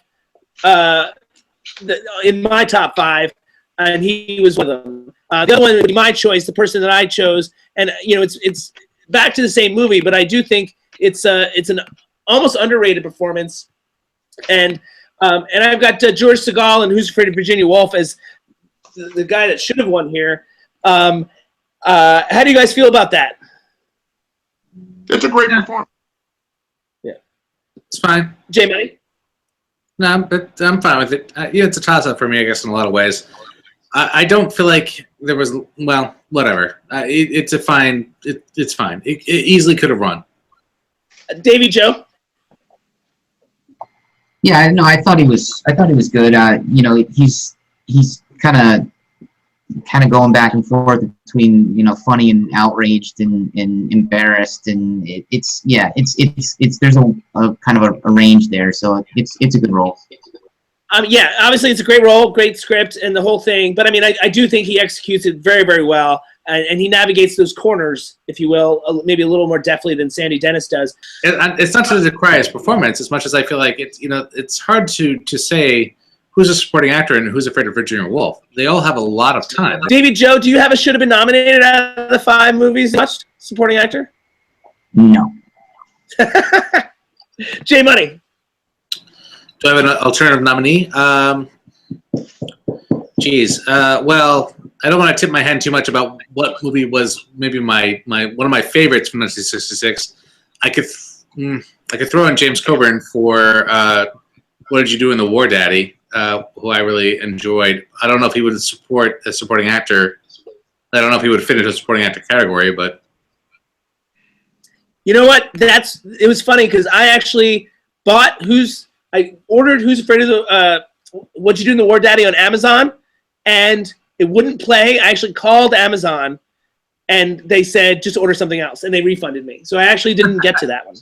in my top 5, and he was one of them. The other one would be my choice, the person that I chose, and it's back to the same movie, but I do think it's an almost underrated performance, and I've got George Segal and Who's Afraid of Virginia Woolf as the guy that should have won here. How do you guys feel about that? It's a great performance. It's fine. J Money? No, but I'm fine with it. It's a toss-up for me, I guess, in a lot of ways. I don't feel like there was, well, whatever. It's a fine. It's fine. It easily could have run. Davy Joe? Yeah, no, I thought he was good. He's kind of going back and forth between funny and outraged and embarrassed, and it's there's a kind of a range there, so it's a good role. Yeah, obviously it's a great role, great script, and the whole thing. But I mean, I do think he executes it very, very well, and he navigates those corners, if you will, maybe a little more deftly than Sandy Dennis does. It's not to decry his performance as much as I feel like it's hard to say who's a supporting actor and who's afraid of Virginia Woolf. They all have a lot of time. David Joe, do you have a should have been nominated out of the 5 movies you watched? Supporting actor? No. J Money. Do I have an alternative nominee? Well, I don't want to tip my hand too much about what movie was maybe my one of my favorites from 1966. I could throw in James Coburn for What Did You Do in the War, Daddy, who I really enjoyed. I don't know if he would support a supporting actor. I don't know if he would fit into a supporting actor category, but you know what? It was funny because I actually I ordered Who's Afraid of the What You Do in the War, Daddy on Amazon, and it wouldn't play. I actually called Amazon, and they said just order something else, and they refunded me. So I actually didn't get to that one.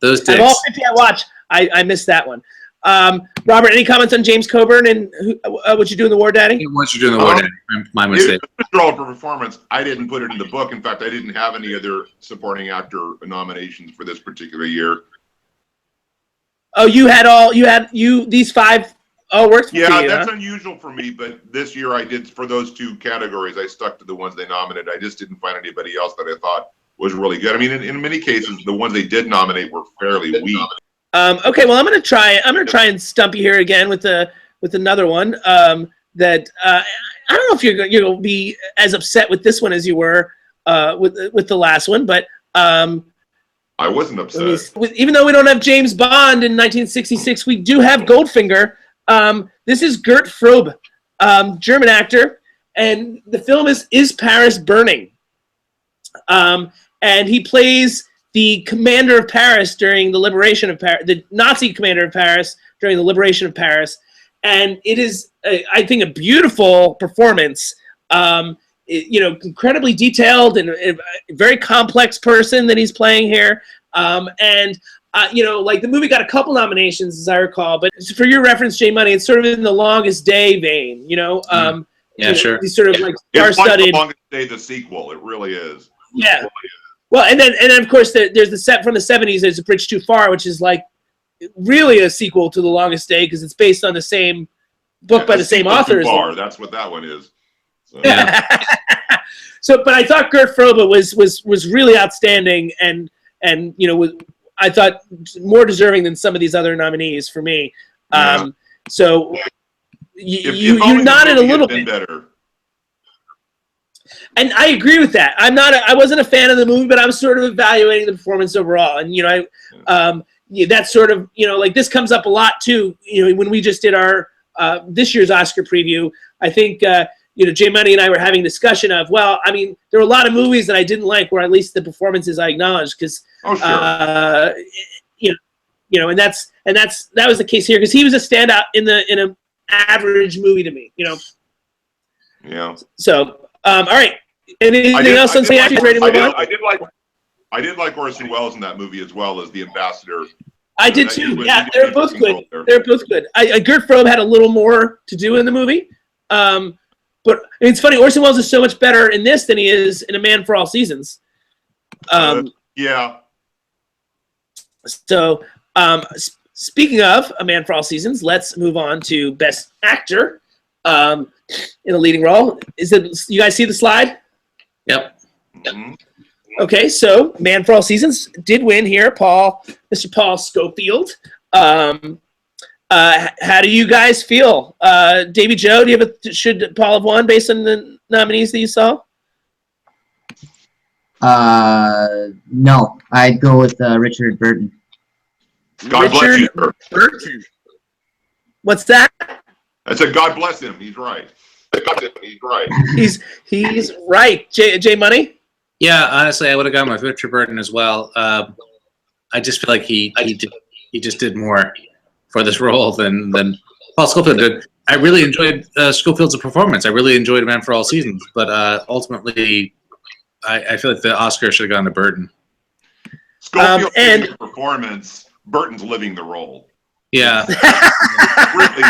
Those dicks. Of all 50 I watched, I missed that one. Robert, any comments on James Coburn and What You Do in the War, Daddy? What You Do in the War, Daddy. My mistake. Overall for performance, I didn't put it in the book. In fact, I didn't have any other supporting actor nominations for this particular year. Oh, these 5 all worked for you. Yeah, that's huh? unusual for me, but this year I did, for those 2 categories, I stuck to the ones they nominated. I just didn't find anybody else that I thought was really good. I mean, in many cases, the ones they did nominate were fairly weak. Okay, well, I'm gonna try and stump you here again with another one. I don't know if you're gonna be as upset with this one as you were with the last one, but I wasn't upset. Even though we don't have James Bond in 1966, we do have Goldfinger. This is Gert Frobe, German actor, and the film is Paris Burning, and he plays the commander of Paris during the liberation of Paris, the Nazi commander of Paris during the liberation of Paris. And it is, I think, a beautiful performance. Incredibly detailed and a very complex person that he's playing here. The movie got a couple nominations, as I recall. But for your reference, J Money, it's sort of in the Longest Day vein. Sure. These sort of like It's like star-studded. The Longest Day, the sequel. It really is. Yeah. Well, and then of course there's the set from the 70s. There's A Bridge Too Far, which is like really a sequel to The Longest Day because it's based on the same book by the same author. That's what that one is. So. Yeah. But I thought Gert Frobe was really outstanding and I thought more deserving than some of these other nominees for me. Yeah. So you only nodded a the movie little had been bit. better. And I agree with that. I wasn't a fan of the movie, but I'm sort of evaluating the performance overall. And that's sort of like this comes up a lot too. When we just did our this year's Oscar preview, I think J Money and I were having a discussion of there were a lot of movies that I didn't like, where at least the performances I acknowledged because Oh, sure. and that was the case here because he was a standout in an average movie to me. Yeah. So all right. Anything else on St. Ready to move on? I did like Orson Welles in that movie as well as the ambassador. I did too. Yeah, they're both good. They're both good. Gert Frobe had a little more to do in the movie, but it's funny. Orson Welles is so much better in this than he is in A Man for All Seasons. Yeah. So, speaking of A Man for All Seasons, let's move on to Best Actor in a leading role. You guys see the slide? Yep. Mhm. Okay, so Man for All Seasons did win here, Mr. Paul Scofield. How do you guys feel? Davy Joe, should Paul have won based on the nominees that you saw? No, I'd go with Richard Burton. God bless you, Richard sir. Burton. What's that? I said, God bless him. He's right. He's right. He's right. J Money. Yeah, honestly, I would have gone with Richard Burton as well. I just feel like he just did more for this role than Paul Scofield did. I really enjoyed Scofield's performance. I really enjoyed Man for All Seasons, but ultimately, I feel like the Oscar should have gone to Burton. Schofield and- giving the performance, Burton's living the role. Yeah, Really,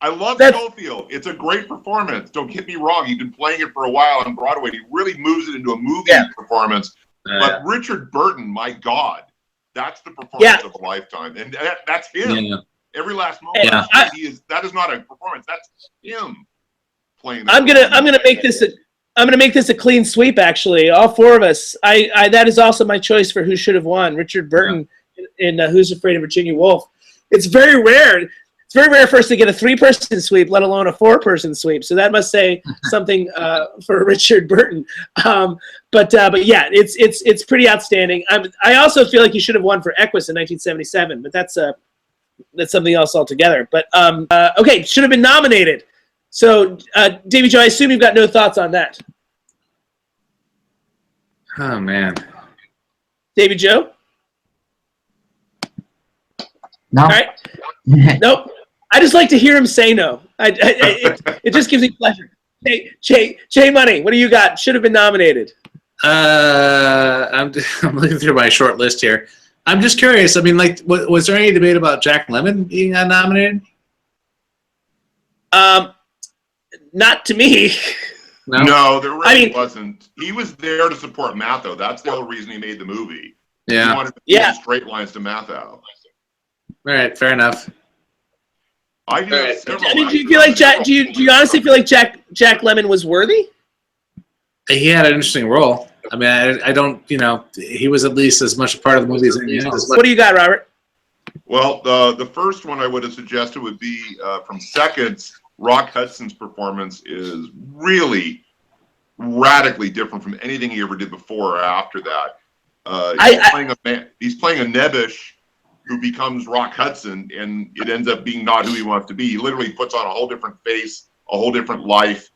I love That's- Schofield. It's a great performance. Don't get me wrong. He's been playing it for a while on Broadway. He really moves it into a movie performance. But Richard Burton, my God, that's the performance of a lifetime, and that's him. yeah. Every last moment. Yeah. That is not a performance. That's him playing. I'm gonna make this a clean sweep. Actually, all four of us. I that is also my choice for who should have won. Richard Burton in Who's Afraid of Virginia Woolf. It's very rare. It's very rare for us to get a 3-person sweep, let alone a 4-person sweep. So that must say something for Richard Burton. But yeah, it's pretty outstanding. I also feel like he should have won for Equus in 1977, but that's something else altogether. But okay, should have been nominated. So Davy Joe, I assume you've got no thoughts on that. Oh man. Davy Joe? No. All right. Nope. I just like to hear him say no. It just gives me pleasure. Hey, Jay Money, what do you got? Should have been nominated. I'm looking through my short list here. I'm just curious. I mean, like, was there any debate about Jack Lemmon being nominated? Not to me. No, there really wasn't. He was there to support Matho. That's the whole reason he made the movie. Yeah. He wanted to give straight lines to Matho. All right, fair enough. I do. I mean, do you feel like do you honestly feel like Jack Lemmon was worthy? He had an interesting role. I mean, I don't, he was at least as much a part of the movie as anything else. What do you got, Robert? Well, the first one I would have suggested would be from Seconds. Rock Hudson's performance is really radically different from anything he ever did before or after that. He's playing a Nebbish who becomes Rock Hudson, and it ends up being not who he wants to be. He literally puts on a whole different face, a whole different life.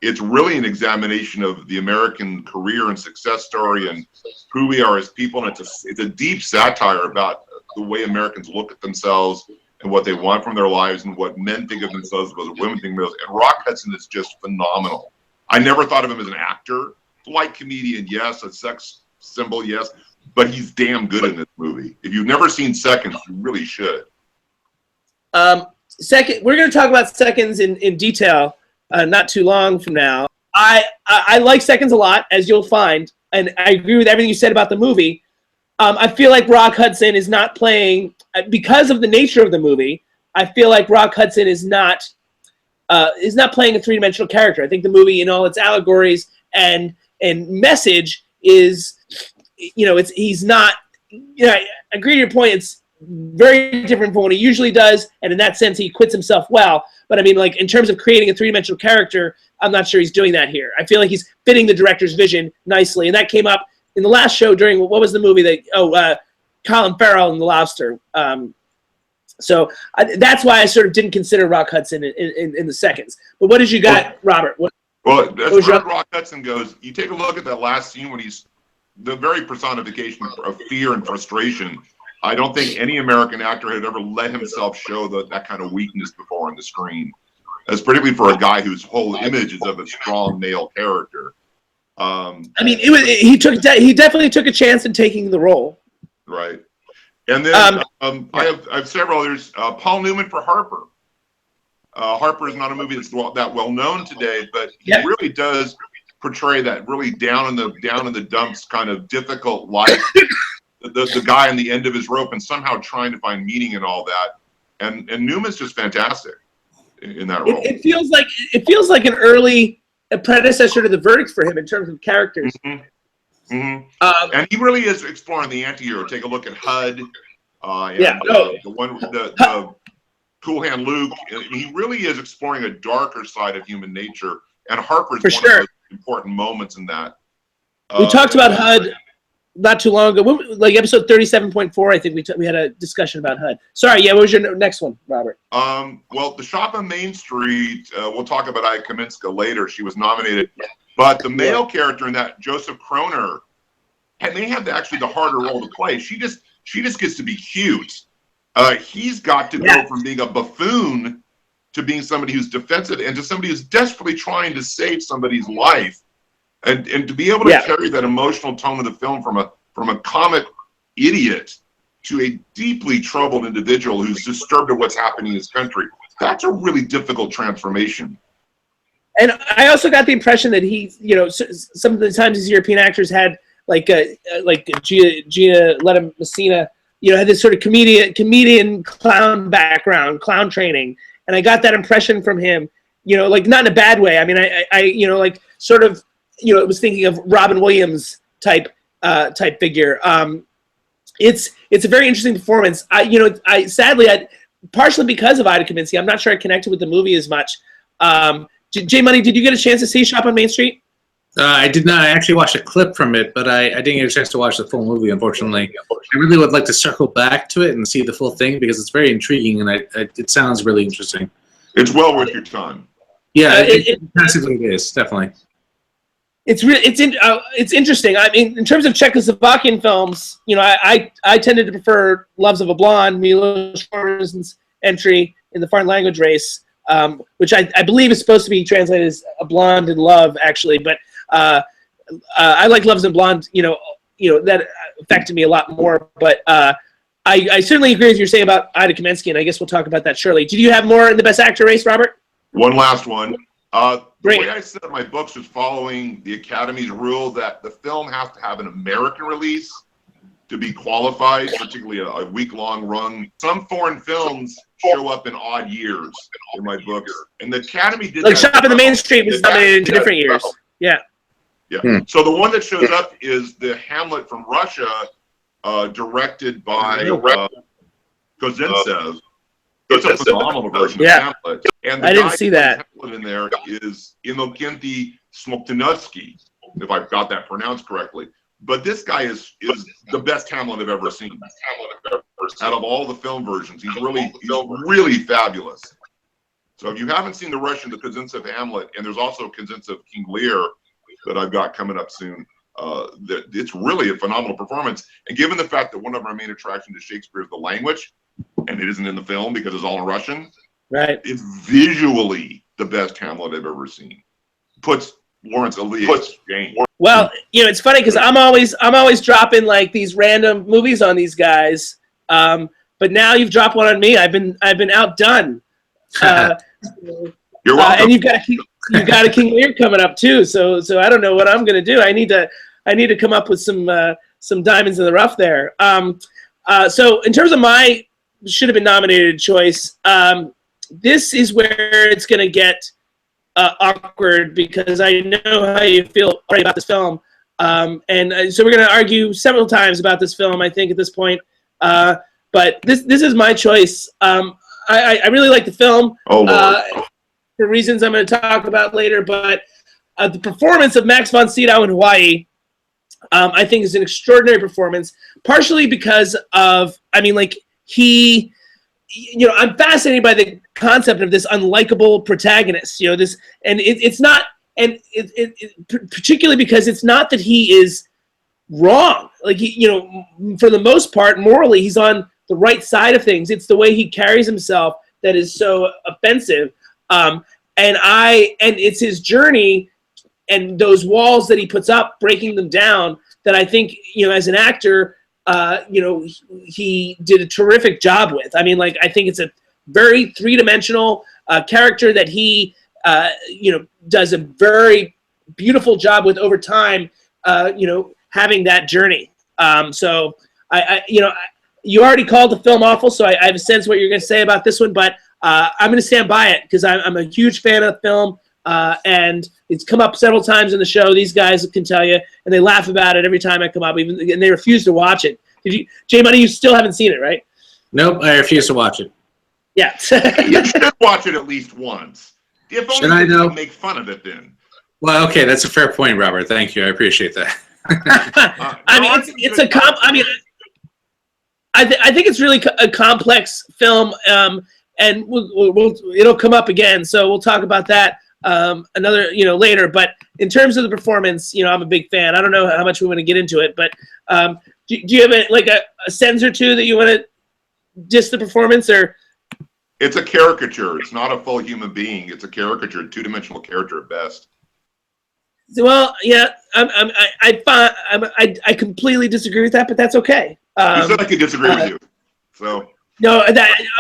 It's really an examination of the American career and success story and who we are as people. And it's a deep satire about the way Americans look at themselves and what they want from their lives and what men think of themselves, what women think of themselves. And Rock Hudson is just phenomenal. I never thought of him as an actor. Light comedian, yes. A sex symbol, yes. But he's damn good in this movie. If you've never seen Seconds, you really should. We're going to talk about Seconds in detail not too long from now. I like Seconds a lot, as you'll find, and I agree with everything you said about the movie. I feel like Rock Hudson is not playing, because of the nature of the movie, I feel like Rock Hudson is not playing a three-dimensional character. I think the movie, in all its allegories and message, is, he's not, I agree to your point, it's very different from what he usually does, and in that sense, he quits himself well. But I mean, like, in terms of creating a three-dimensional character, I'm not sure he's doing that here. I feel like he's fitting the director's vision nicely, and that came up in the last show during, what was the movie that, Colin Farrell and The Lobster. So that's why I sort of didn't consider Rock Hudson in the Seconds. But what did you got, Robert? Well, as far as Rock Hudson goes, you take a look at that last scene when he's the very personification of fear and frustration. I don't think any American actor had ever let himself show that kind of weakness before on the screen, as particularly for a guy whose whole image is of a strong male character. I mean, he definitely took a chance in taking the role. Right. And then I have several others. Paul Newman for Harper. Harper is not a movie that's that well known today, but he really does portray that really down in the dumps kind of difficult life. the guy on the end of his rope and somehow trying to find meaning in all that. And Newman's just fantastic in that role. It feels like an early predecessor to The Verdict for him in terms of characters. Mm-hmm. Mm-hmm. And he really is exploring the anti-hero. Take a look at HUD. The Cool Hand Luke. He really is exploring a darker side of human nature. And Harper's one of the important moments in that. We talked about HUD. not too long ago, like episode 37.4. I think we had a discussion about HUD. Sorry, yeah. What was your next one, Robert? Well, The Shop on Main Street. We'll talk about Ida Kaminska later. She was nominated, but the male character in that, Joseph Kroner, may have actually the harder role to play. She just gets to be cute. He's got to go from being a buffoon to being somebody who's defensive and to somebody who's desperately trying to save somebody's life. And to be able to carry that emotional tone of the film from a comic idiot to a deeply troubled individual who's disturbed at what's happening in his country, that's a really difficult transformation. And I also got the impression that he, some of the times these European actors had like Gina Letta Messina, had this sort of comedian clown background, clown training, and I got that impression from him. Like not in a bad way. I mean, I sort of. It was thinking of Robin Williams type figure. It's a very interesting performance. I sadly, partially because of Ida Kaminska, I'm not sure I connected with the movie as much. J Money, did you get a chance to see Shop on Main Street? I did not. I actually watched a clip from it, but I didn't get a chance to watch the full movie, unfortunately. I really would like to circle back to it and see the full thing because it's very intriguing and it sounds really interesting. It's well worth your time. Yeah, it is, definitely. It's interesting. I mean, in terms of Czechoslovakian films, I tended to prefer Loves of a Blonde, Milos Forman's entry in the foreign language race, which I believe is supposed to be translated as A Blonde in Love, actually. But I like Loves of a Blonde. That affected me a lot more. But I certainly agree with what you're saying about Ida Kaminska, and I guess we'll talk about that shortly. Did you have more in the Best Actor race, Robert? One last one. The Great. way I set up my books was following the Academy's rule that the film has to have an American release to be qualified, particularly a week-long run. Some foreign films show up in odd years in my books, and the Academy did Like that. Shop on the Main Street was nominated in different years. Yeah. Yeah. So the one that shows up is the Hamlet from Russia, directed by Kozintsev. It's a phenomenal version of Hamlet. And the I didn't guy see who that. plays Hamlet in there is Inokenty Smoktunovsky, if I've got that pronounced correctly. But this guy is the best Hamlet I've ever seen. Out of all the film versions, he's really fabulous. So if you haven't seen the Russian, the Kozintsev Hamlet, and there's also Kozintsev King Lear that I've got coming up soon, it's really a phenomenal performance. And given the fact that one of our main attractions to Shakespeare is the language, and it isn't in the film because it's all in Russian, right? It's visually the best Hamlet I've ever seen. Puts Laurence Olier's game. Well, it's funny because I'm always dropping like these random movies on these guys, but now you've dropped one on me. I've been outdone. You're welcome. And you've got a King Lear coming up too. So I don't know what I'm gonna do. I need to come up with some diamonds in the rough there. So in terms of my should have been nominated choice, this is where it's gonna get awkward because I know how you feel already about this film, and so we're gonna argue several times about this film. I think at this point, but this is my choice. I really like the film for reasons I'm going to talk about later, but the performance of Max von Sydow in Hawaii, I think is an extraordinary performance, partially because of, he, I'm fascinated by the concept of this unlikable protagonist, this, and it's not, and it particularly because it's not that he is wrong. Like, for the most part, morally, he's on the right side of things. It's the way he carries himself that is so offensive. And it's his journey and those walls that he puts up, breaking them down, that I think, as an actor, he did a terrific job with. I think it's a very three-dimensional character that he, does a very beautiful job with over time, having that journey. So you already called the film awful, so I have a sense what you're going to say about this one, but I'm going to stand by it because I'm a huge fan of the film, and it's come up several times in the show. These guys can tell you, and they laugh about it every time I come up, and they refuse to watch it. Did you, J Money? You still haven't seen it, right? Nope, I refuse to watch it. Yeah, you should watch it at least once. If only Should I, though? Make fun of it then. Well, okay, that's a fair point, Robert. Thank you. I appreciate that. I mean, it's a I mean, I think it's really a complex film, and it'll come up again. So we'll talk about that another later. But in terms of the performance, I'm a big fan. I don't know how much we want to get into it, but do you have a sentence or two that you want to diss the performance or? It's a caricature. It's not a full human being. It's a caricature, two-dimensional character at best. Well, yeah, I completely disagree with that, but that's okay. You said I could disagree with you. So no,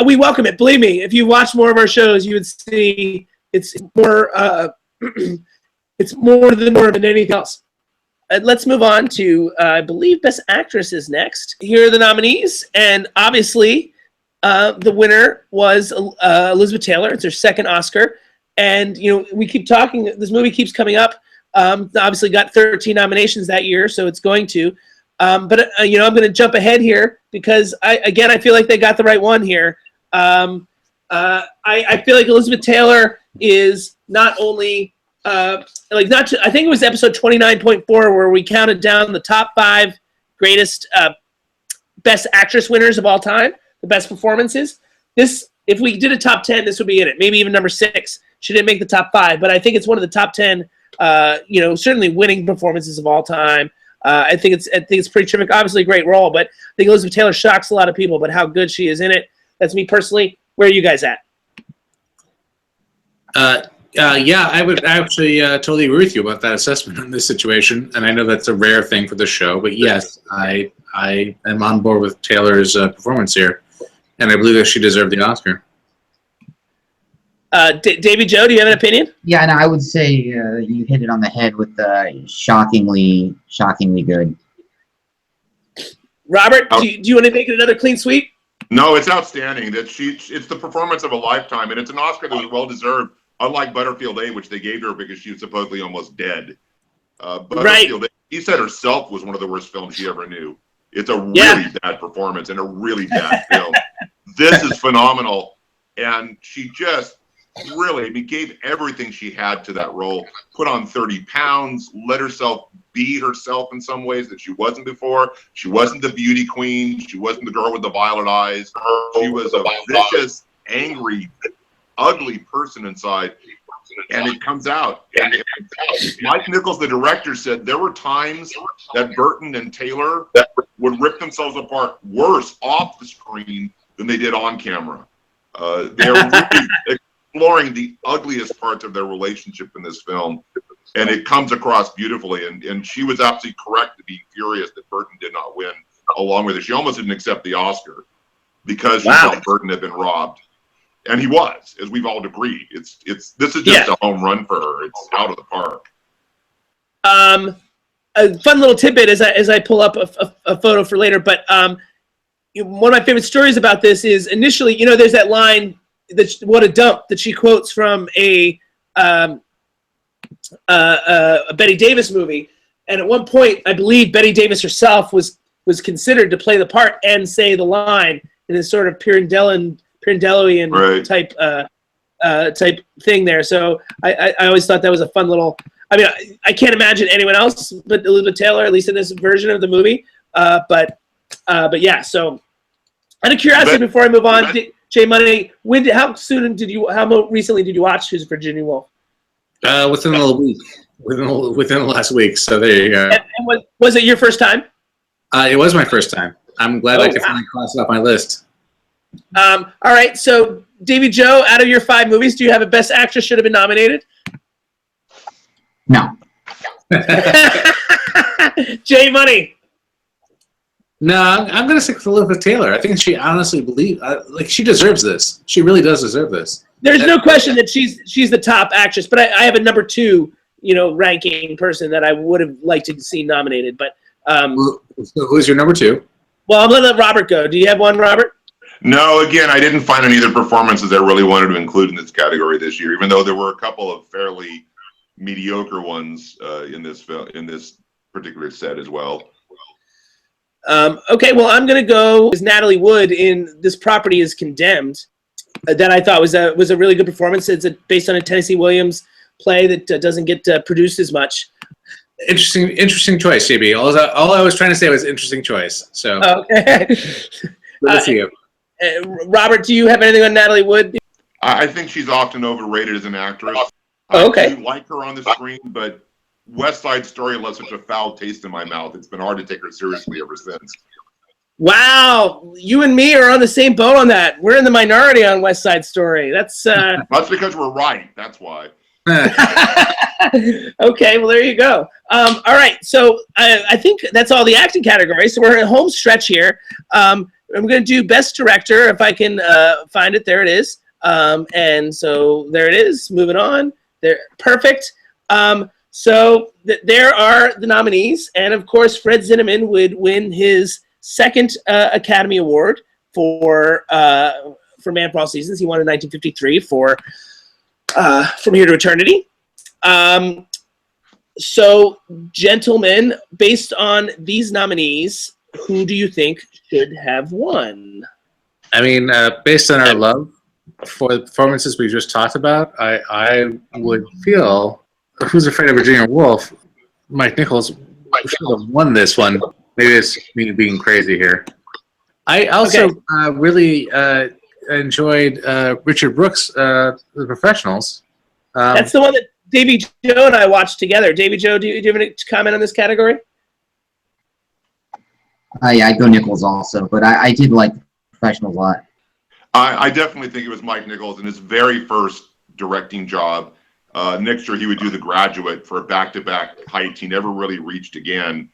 we welcome it. Believe me, if you watch more of our shows, you would see it's more it's more than anything else. Let's move on to I believe Best Actress is next. Here are the nominees, and obviously the winner was Elizabeth Taylor. It's her second Oscar, and we keep talking. This movie keeps coming up. Obviously got 13 nominations that year, so it's going to. But I'm going to jump ahead here because I feel like they got the right one here. I feel like Elizabeth Taylor is not only I think it was episode 29.4 where we counted down the top 5 greatest Best Actress winners of all time, the best performances. If we did a top 10, this would be in it. Maybe even number 6. She didn't make the top 5, but I think it's one of the top 10. Certainly winning performances of all time. I think it's pretty terrific. Obviously, a great role, but I think Elizabeth Taylor shocks a lot of people. But how good she is in it, that's me personally. Where are you guys at? Yeah, I would actually totally agree with you about that assessment in this situation. And I know that's a rare thing for the show, but yes, I am on board with Taylor's performance here, and I believe that she deserved the Oscar. Davy Joe, do you have an opinion? Yeah, and I would say you hit it on the head with shockingly good. Robert, do you want to make it another clean sweep? no, it's outstanding. It's the performance of a lifetime, and it's an Oscar that was well deserved. Unlike Butterfield A, which they gave her because she was supposedly almost dead. Butterfield A, he said herself was one of the worst films she ever knew. It's a really bad performance and a really bad film. This is phenomenal, and she just really gave everything she had to that role. Put on 30 pounds, let herself be herself in some ways that she wasn't before. She wasn't the beauty queen. She wasn't the girl with the violet eyes. She was a vicious, angry, ugly person inside, and it comes out. And Mike Nichols, the director, said there were times that Burton and Taylor would rip themselves apart worse off the screen than they did on camera. They're really exploring the ugliest parts of their relationship in this film, and it comes across beautifully. And she was absolutely correct to be furious that Burton did not win along with her. She almost didn't accept the Oscar because she felt Burton had been robbed. And he was, as we've all agreed. This is just a home run for her. It's out of the park. A fun little tidbit as I pull up a photo for later. But one of my favorite stories about this is initially, there's that line that "What a dump" that she quotes from a Bette Davis movie. And at one point, I believe Bette Davis herself was considered to play the part and say the line in this sort of Pirandelloian type thing there. So I always thought that was a fun little. I mean, I can't imagine anyone else but Elizabeth Taylor, at least in this version of the movie. But yeah. So, out of curiosity, before I move on, Jay Money, how recently did you watch Who's Virginia Woolf? Within a week, within the last week. So there you go. And was it your first time? It was my first time. I'm glad I could finally cross it off my list. All right, so Davy Joe, out of your 5 movies, do you have a Best Actress should have been nominated? No. Jay Money. No, I'm going to stick with Elizabeth Taylor. I think she honestly she deserves this. She really does deserve this. There's no question that she's the top actress, but I have a number 2, ranking person that I would have liked to see nominated. But so who's your number 2? Well, I'm going to let Robert go. Do you have one, Robert? No, again, I didn't find any other performances I really wanted to include in this category this year, even though there were a couple of fairly mediocre ones in this particular set as well. Okay, well, I'm going to go as Natalie Wood in This Property is Condemned. That I thought was a really good performance. It's based on a Tennessee Williams play that doesn't get produced as much. Interesting choice, JB. All I was trying to say was interesting choice. So Okay. good to see you. Robert, do you have anything on Natalie Wood? I think she's often overrated as an actress. Okay. I do like her on the screen, but West Side Story left such a foul taste in my mouth. It's been hard to take her seriously ever since. Wow, you and me are on the same boat on that. We're in the minority on West Side Story. That's That's because we're right. That's why. okay. Well, there you go. All right, so I think that's all the acting categories. So we're in a home stretch here. I'm going to do Best Director if I can find it. There it is. And so there it is. Moving on. There, perfect. So there are the nominees, and of course, Fred Zinnemann would win his second Academy Award for Man for All Seasons. He won in 1953 for From Here to Eternity. So, gentlemen, based on these nominees, who do you think should have won? I mean, based on our love for the performances we just talked about, I would feel Who's Afraid of Virginia Woolf, Mike Nichols should have won this one. Maybe it's me being crazy here. I also really enjoyed Richard Brooks, The Professionals. That's the one that Davy Joe and I watched together. Davy Joe, do you have any comment on this category? Yeah, I go Nichols also, but I did like Professionals a lot. I definitely think it was Mike Nichols in his very first directing job. Next year he would do The Graduate for a back-to-back height he never really reached again.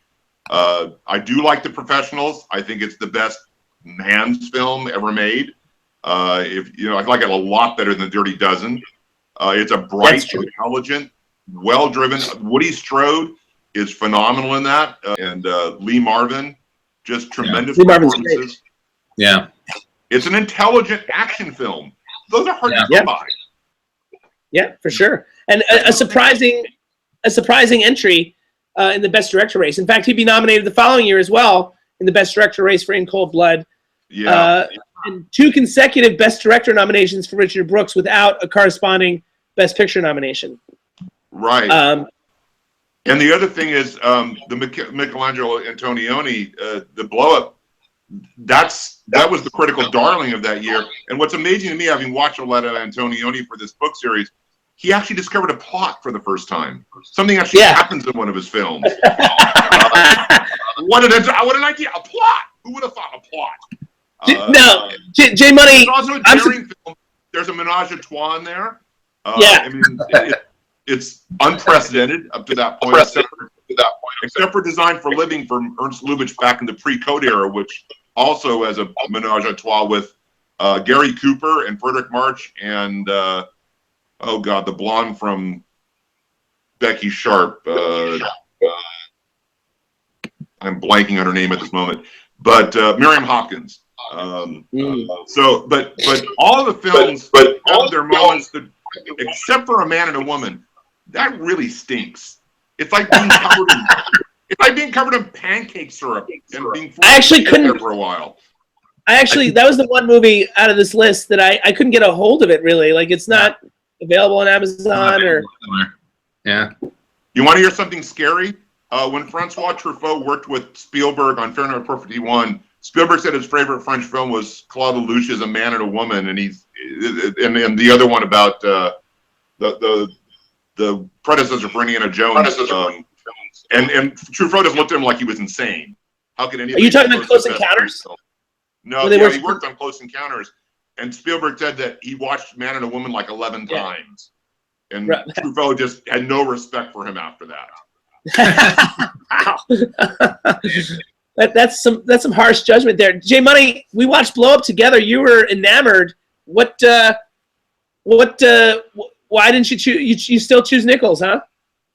I do like The Professionals. I think it's the best man's film ever made. I like it a lot better than Dirty Dozen. It's a bright, intelligent, well-driven. Woody Strode is phenomenal in that, and Lee Marvin, just tremendous performances. Yeah, it's an intelligent action film. Those are hard to come by. Yeah, for sure, and a surprising entry in the Best Director race. In fact, he'd be nominated the following year as well in the Best Director race for In Cold Blood. Yeah. And 2 consecutive Best Director nominations for Richard Brooks without a corresponding Best Picture nomination. Right. And the other thing is the Michelangelo Antonioni, the blow-up, that was the critical darling of that year. And what's amazing to me, having watched a lot of Antonioni for this book series, he actually discovered a plot for the first time. Something actually happens in one of his films. What an idea! A plot. Who would have thought a plot? No, J Money. Also a daring film. There's a menage a trois in there. I mean, it's unprecedented up to that point. Except for Design for Living from Ernst Lubitsch back in the pre-Code era, which also has a menage a trois with Gary Cooper and Frederick March and the blonde from Becky Sharp. I'm blanking on her name at this moment, but Miriam Hopkins. But all of the films have their moments that, except for A Man and a Woman, that really stinks. It's like being covered in pancake syrup and being forced to sit there for a while. That was the one movie out of this list that I couldn't get a hold of it really. Like it's not available on Amazon or. Yeah. You want to hear something scary? When Francois Truffaut worked with Spielberg on Fahrenheit 451, Spielberg said his favorite French film was Claude Lelouch's A Man and a Woman, and and the other one about the predecessor for Indiana Jones. And Truffaut just looked at him like he was insane. How could anybody? Are you talking about Close Encounters? No, he worked on Close Encounters, and Spielberg said that he watched Man and a Woman like 11 times, and Truffaut just had no respect for him after that. Wow. That's some harsh judgment there. J Money, we watched Blow Up together. You were enamored. Why didn't you choose? You still choose Nichols, huh?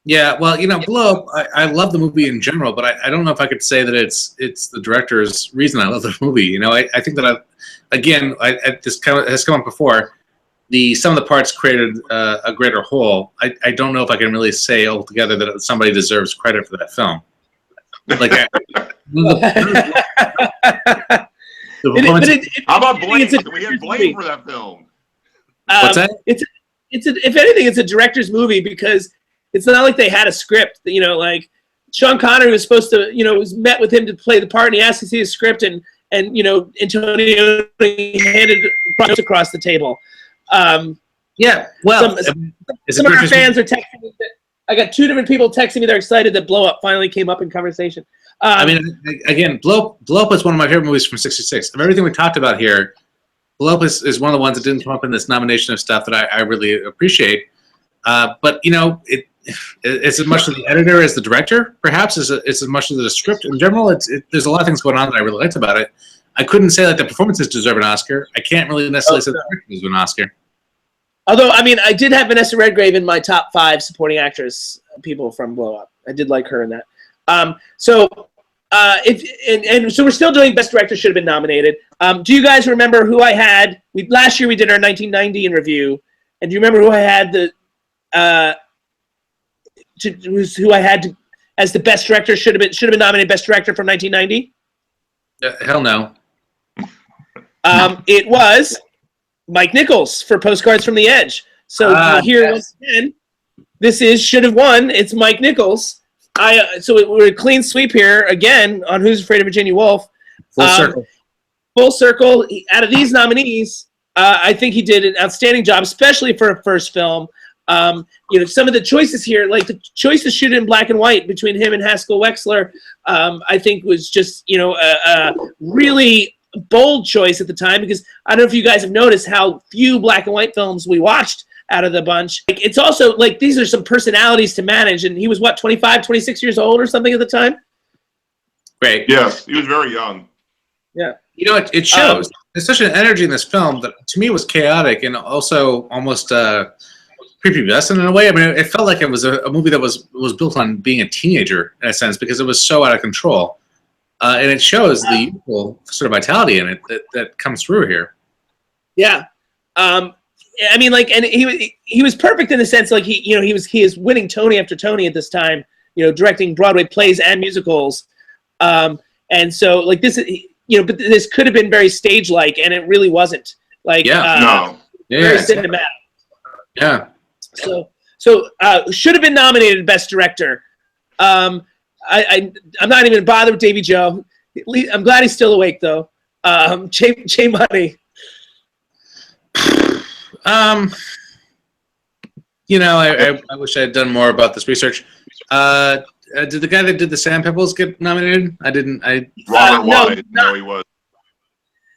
Yeah, well, Blow Up, I love the movie in general, but I don't know if I could say that it's the director's reason I love the movie. I think that this has come up before. Some of the parts created a greater whole. I don't know if I can really say altogether that somebody deserves credit for that film. Like, how about Blame? We had Blame for that film. What's that? If anything, it's a director's movie because it's not like they had a script. Like Sean Connery was supposed to, was met with him to play the part, and he asked to see his script, and Antonio handed across the table. Yeah, well, some of our fans are texting me. I got 2 different people texting me they're excited that Blow Up finally came up in conversation. Again, Blow Up is one of my favorite movies from '66. Of everything we talked about here, Blow Up is one of the ones that didn't come up in this nomination of stuff that I really appreciate. But it's as much as the editor as the director, perhaps, it's as much as the script. In general, there's a lot of things going on that I really liked about it. I couldn't say that the performances deserve an Oscar. I can't really necessarily say the director deserves an Oscar. Although, I did have Vanessa Redgrave in my top 5 supporting actress people from Blow Up. I did like her in that. So we're still doing Best Director should have been nominated. Do you guys remember who I had? Last year we did our 1990 in review, and do you remember who I had who I had as the Best Director should have been nominated Best Director from 1990? Hell no. It was Mike Nichols for Postcards from the Edge. So here once again, this should have won. It's Mike Nichols. So we're a clean sweep here again on Who's Afraid of Virginia Woolf. Full circle. Full circle. Out of these nominees, I think he did an outstanding job, especially for a first film. Some of the choices here, like the choice to shoot it in black and white between him and Haskell Wexler, I think was just a really bold choice at the time, because I don't know if you guys have noticed how few black and white films we watched out of the bunch. It's also like these are some personalities to manage, and he was 25, 26 years old or something at the time. Great. Yes, he was very young. Yeah. It shows. There's such an energy in this film that to me was chaotic and also almost prepubescent in a way. I mean, it felt like it was a movie that was built on being a teenager in a sense, because it was so out of control. And it shows the youthful sort of vitality in it that comes through here. Yeah. And he was perfect in the sense, like he is winning Tony after Tony at this time, directing Broadway plays and musicals. And so like this, but this could have been very stage-like, and it really wasn't. Like, very cinematic. Yeah. So should have been nominated Best Director. I'm not even bothered with Davy Joe. I'm glad he's still awake though. Jay Money. I wish I had done more about this research. Did the guy that did the Sand Pebbles get nominated? I didn't. Robert Wise. No, he was.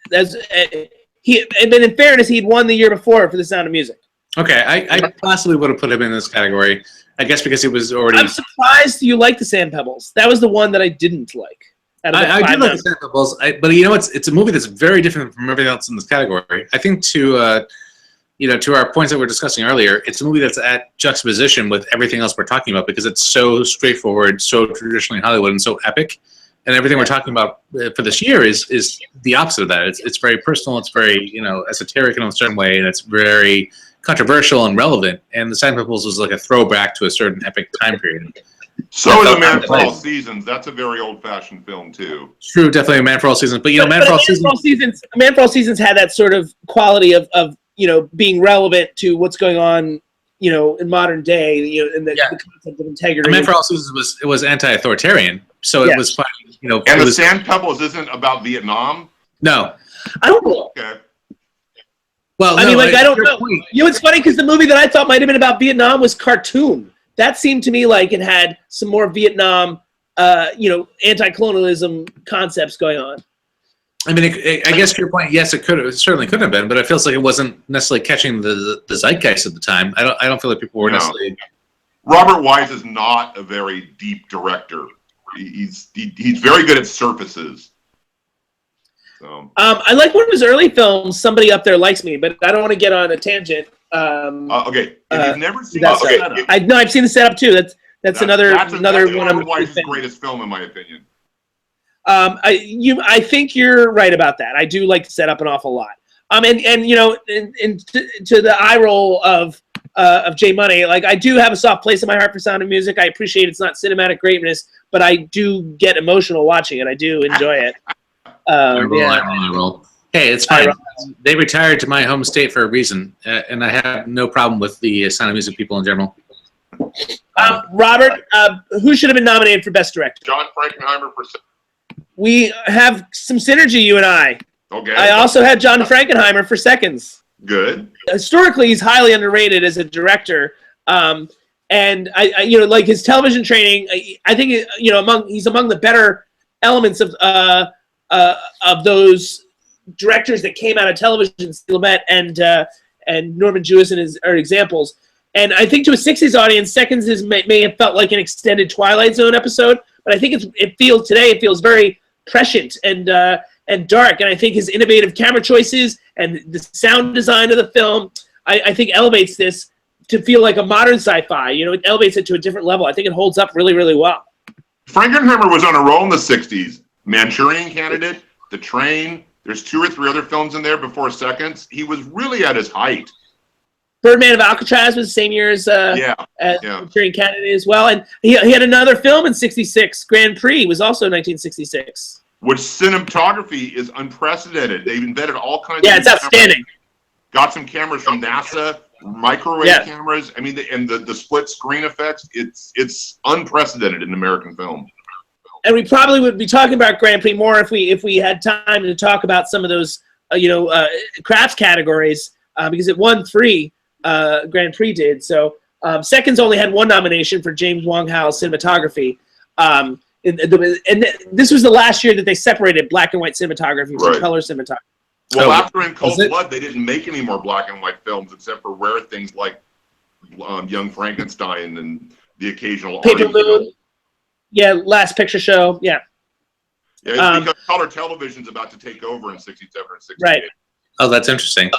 That's but in fairness, he'd won the year before for The Sound of Music. Okay, I possibly would have put him in this category. I guess because he was already. I'm surprised you like the Sand Pebbles. That was the one that I didn't like. I do like the Sand Pebbles, but it's a movie that's very different from everything else in this category. I think to our points that we were discussing earlier, it's a movie that's at juxtaposition with everything else we're talking about, because it's so straightforward, so traditionally Hollywood, and so epic. And everything we're talking about for this year is the opposite of that. It's very personal. It's very esoteric in a certain way, and it's very controversial and relevant. And the Sand Pebbles was like a throwback to a certain epic time period. So is A Man for All Seasons. That's a very old-fashioned film too. True, definitely A Man for All Seasons. But Man for All Seasons had that sort of quality of being relevant to what's going on, in modern day, in the concept of integrity. A Man for All Seasons was anti-authoritarian, so it was fun. And the Sand Pebbles isn't about Vietnam. No, I don't know. Okay. Well, I don't know. It's funny because the movie that I thought might have been about Vietnam was Cartoon. That seemed to me like it had some more Vietnam, anti-colonialism concepts going on. I mean, I guess to your point, yes, it certainly could have been, but it feels like it wasn't necessarily catching the zeitgeist at the time. I don't feel like people were necessarily. Robert Wise is not a very deep director. He's very good at surfaces. So. I like one of his early films. Somebody Up There Likes Me, but I don't want to get on a tangent. Okay, if you've never seen that, I've seen the setup too. That's another one of Robert Wise's greatest film, in my opinion. I think you're right about that. I do like the setup an awful lot. And to the eye roll of Jay Money, like I do have a soft place in my heart for Sound of Music. I appreciate it's not cinematic greatness, but I do get emotional watching it. I do enjoy it. Hey, it's fine. They retired to my home state for a reason, and I have no problem with the Sound of Music people in general. Robert, who should have been nominated for Best Director? John Frankenheimer for. We have some synergy, you and I. Okay. I also had John Frankenheimer for Seconds. Good. Historically, he's highly underrated as a director. And I like his television training, I think, he's among the better elements of those directors that came out of television. Lumet and Norman Jewison are examples. And I think to a 60s audience, Seconds may have felt like an extended Twilight Zone episode, but I think it feels very prescient and dark. And I think his innovative camera choices and the sound design of the film, I think elevates this to feel like a modern sci-fi. It elevates it to a different level. I think it holds up really, really well. Frankenheimer was on a roll in the 60s. Manchurian Candidate, The Train. There's 2 or 3 other films in there before Seconds. He was really at his height. Birdman of Alcatraz was the same year as Manchurian Candidate as well. And he had another film in 66, Grand Prix, was also 1966. Which cinematography is unprecedented. They've invented all kinds of... Yeah, it's outstanding. Got some cameras from NASA, microwave cameras. I mean, and the split screen effects, it's unprecedented in American film. And we probably would be talking about Grand Prix more if we had time to talk about some of those, crafts categories, because it won 3, Grand Prix did. So Seconds only had 1 nomination for James Wong Howe's cinematography. And this was the last year that they separated black and white cinematography from color cinematography. Well, after In Cold Blood, they didn't make any more black and white films except for rare things like Young Frankenstein and the occasional Paper Moon. Yeah, Last Picture Show. Yeah. Yeah, it's because color television's about to take over in 67 or 68. Right. Oh, that's interesting.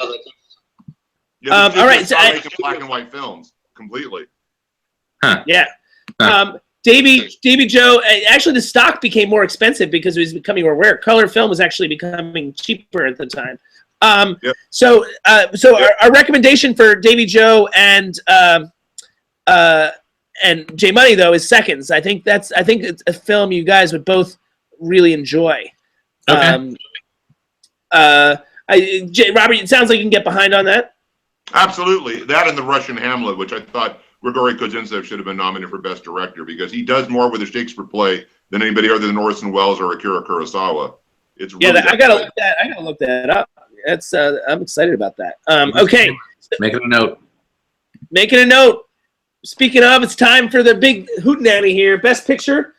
Yeah, all right. So making black and white films completely. Huh. Yeah. Davy Joe, actually the stock became more expensive because it was becoming more rare. Color film was actually becoming cheaper at the time. So our recommendation for Davy Joe and J Money though is Seconds. I think it's a film you guys would both really enjoy. Okay. Robert, it sounds like you can get behind on that. Absolutely. That and The Russian Hamlet, which I thought Grigory Kozintsev should have been nominated for Best Director because he does more with a Shakespeare play than anybody other than Orson Welles or Akira Kurosawa. It's really I gotta look that up. That's I'm excited about that. Okay. Making a note. Making a note. Speaking of, it's time for the big hootenanny here. Best Picture.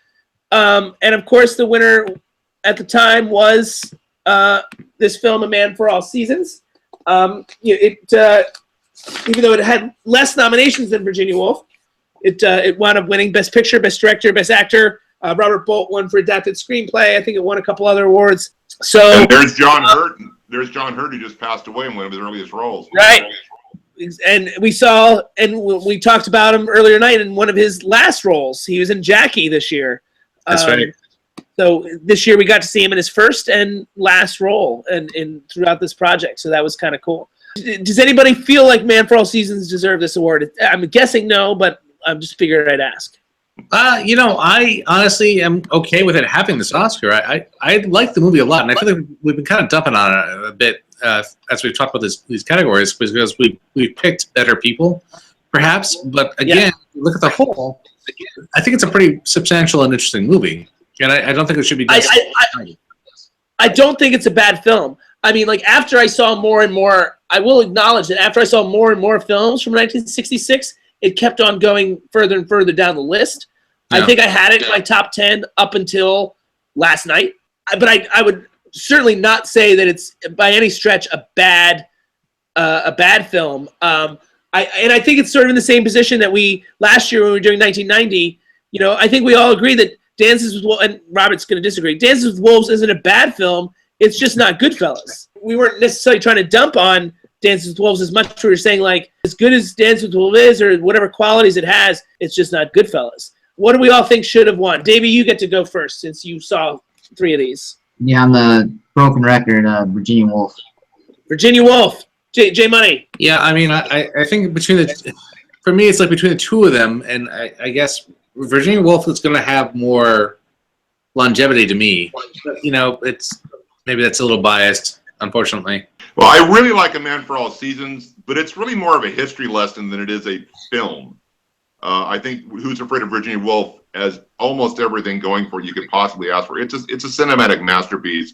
And of course the winner at the time was this film, A Man for All Seasons. Even though it had less nominations than Virginia Woolf, it wound up winning Best Picture, Best Director, Best Actor. Robert Bolt won for Adapted Screenplay. I think it won a couple other awards. So and there's John Hurt. There's John Hurt who just passed away in one of his earliest roles. Right. And we talked about him earlier tonight in one of his last roles. He was in Jackie this year. That's right. So this year we got to see him in his first and last role and throughout this project. So that was kind of cool. Does anybody feel like Man for All Seasons deserve this award? I'm guessing no, but I'm just figured I'd ask. I honestly am okay with it having this Oscar. I like the movie a lot, and I feel like we've been kind of dumping on it a bit as we've talked about these categories because we've picked better people, perhaps. But again, look at the whole. I think it's a pretty substantial and interesting movie, and I don't think it should be. I don't think it's a bad film. I mean, like after I saw more and more, I will acknowledge that after I saw more and more films from 1966, it kept on going further and further down the list. Yeah. I think I had it in my top 10 up until last night. But I would certainly not say that it's by any stretch a bad film. I think it's sort of in the same position that last year when we were doing 1990. I think we all agree that Dances with Wolves, and Robert's going to disagree. Dances with Wolves isn't a bad film. It's just not Goodfellas. We weren't necessarily trying to dump on Dances with Wolves as much as we were saying, like, as good as Dances with Wolves is or whatever qualities it has, it's just not Goodfellas. What do we all think should have won? Davey, you get to go first since you saw 3 of these. Yeah, on the broken record, Virginia Woolf. Virginia Woolf. J Money. Yeah, I mean, I think for me, it's like between the two of them, and I guess Virginia Woolf is going to have more longevity to me. But, it's maybe that's a little biased, unfortunately. Well, I really like A Man for All Seasons, but it's really more of a history lesson than it is a film. I think Who's Afraid of Virginia Woolf has almost everything going for it you could possibly ask for. It's a cinematic masterpiece.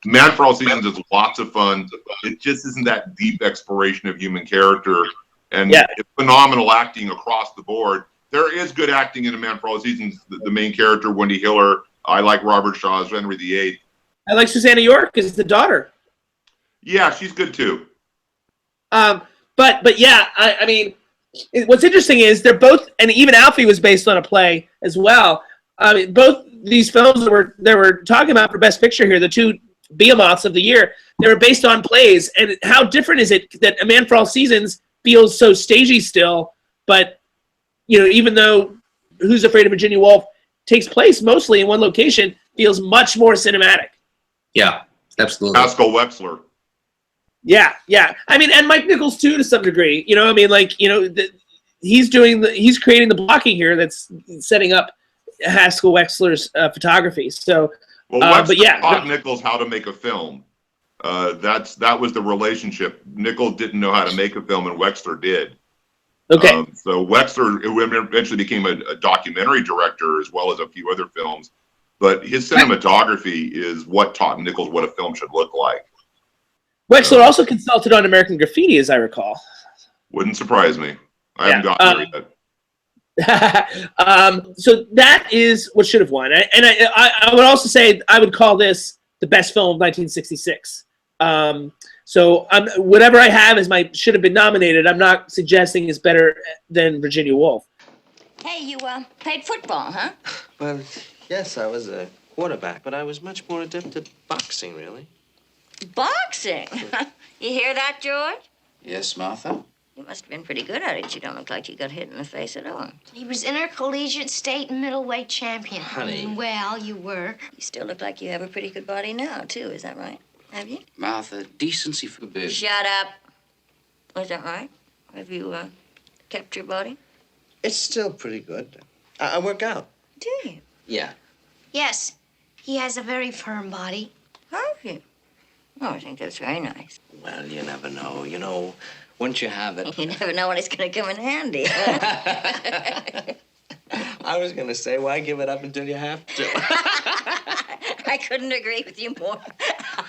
Man for All Seasons is lots of fun. It just isn't that deep exploration of human character, and it's phenomenal acting across the board. There is good acting in A Man for All Seasons. The main character, Wendy Hiller. I like Robert Shaw as Henry VIII. I like Susanna York as the daughter. Yeah, she's good too. But yeah, I mean, what's interesting is they're both, and even Alfie was based on a play as well. I mean, both these films that we're talking about for Best Picture here, the two behemoths of the year, they were based on plays. And how different is it that A Man for All Seasons feels so stagey still, but even though Who's Afraid of Virginia Woolf takes place mostly in one location, feels much more cinematic. Yeah, absolutely. Haskell Wexler. Yeah. I mean, and Mike Nichols too, to some degree. He's creating the blocking here that's setting up Haskell Wexler's photography. So, Wexler taught Nichols how to make a film. That was the relationship. Nichols didn't know how to make a film, and Wexler did. Okay. So Wexler eventually became a documentary director as well as a few other films. But his cinematography is what taught Nichols what a film should look like. Wexler also consulted on American Graffiti, as I recall. Wouldn't surprise me. I haven't gotten there yet. So that is what should have won. And I would also say I would call this the best film of 1966. So whatever I have as my should have been nominated, I'm not suggesting is better than Virginia Woolf. Hey, you played football, huh? Well, yes, I was a quarterback, but I was much more adept at boxing, really. Boxing? You hear that, George? Yes, Martha? You must have been pretty good at it. You don't look like you got hit in the face at all. He was intercollegiate state and middleweight champion. Honey. Well, you were. You still look like you have a pretty good body now, too. Is that right? Have you? Martha, decency forbids. Shut up. Was that right? Have you, kept your body? It's still pretty good. I work out. Do you? Yeah. Yes, he has a very firm body. Have you? Oh, I think that's very nice. Well, you never know. Once you have it. You never know when it's going to come in handy. I was going to say, why give it up until you have to? I couldn't agree with you more.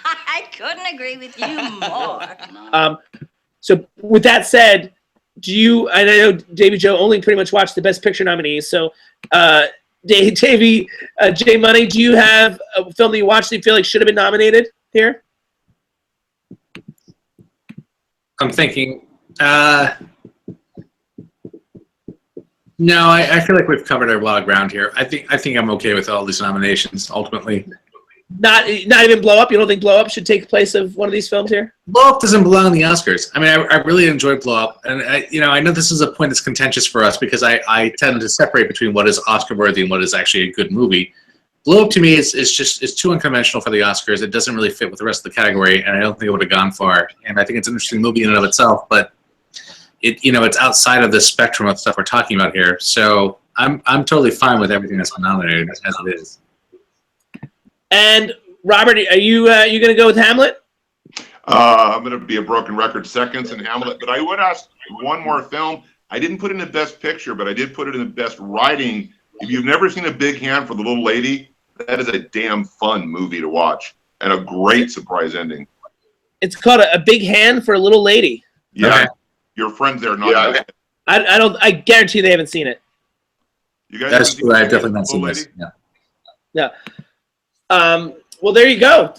I couldn't agree with you more. So with that said, I know Davey Joe only pretty much watched the Best Picture nominees. So Davey, J Money, do you have a film that you watched that you feel like should have been nominated here? I'm thinking. No, I feel like we've covered a lot of ground here. I think I'm okay with all these nominations ultimately. Not even Blow Up. You don't think Blow Up should take place of one of these films here? Blow Up doesn't belong in the Oscars. I mean, I really enjoyed Blow Up, and I know this is a point that's contentious for us because I tend to separate between what is Oscar worthy and what is actually a good movie. Blow Up to me is too unconventional for the Oscars. It doesn't really fit with the rest of the category, and I don't think it would have gone far. And I think it's an interesting movie in and of itself, but it's outside of the spectrum of stuff we're talking about here. So I'm totally fine with everything that's been nominated as it is. And Robert, are you going to go with Hamlet? I'm going to be a broken record seconds in Hamlet, but I would ask one more film. I didn't put it in the Best Picture, but I did put it in the Best Writing. If you've never seen A Big Hand for the Little Lady, that is a damn fun movie to watch and a great surprise ending. It's called A Big Hand for a Little Lady. Yeah, okay. Your friends there, not I guarantee they haven't seen it. You guys. That's true. I've definitely not seen this. Yeah. Well, there you go.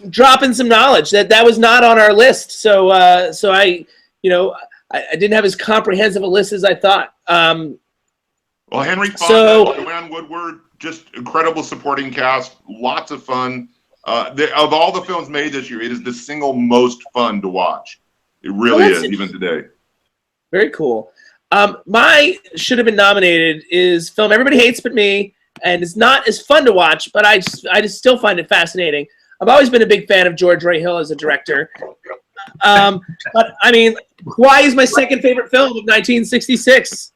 Dropping some knowledge that was not on our list. So I didn't have as comprehensive a list as I thought. Well, Henry Fonda, Joanne Woodward, just incredible supporting cast, lots of fun. Of all the films made this year, it is the single most fun to watch. It really is, even today. Very cool. My should have been nominated is film everybody hates but me, and it's not as fun to watch, but I just still find it fascinating. I've always been a big fan of George Ray Hill as a director. But I mean, Hawaii is my second favorite film of 1966.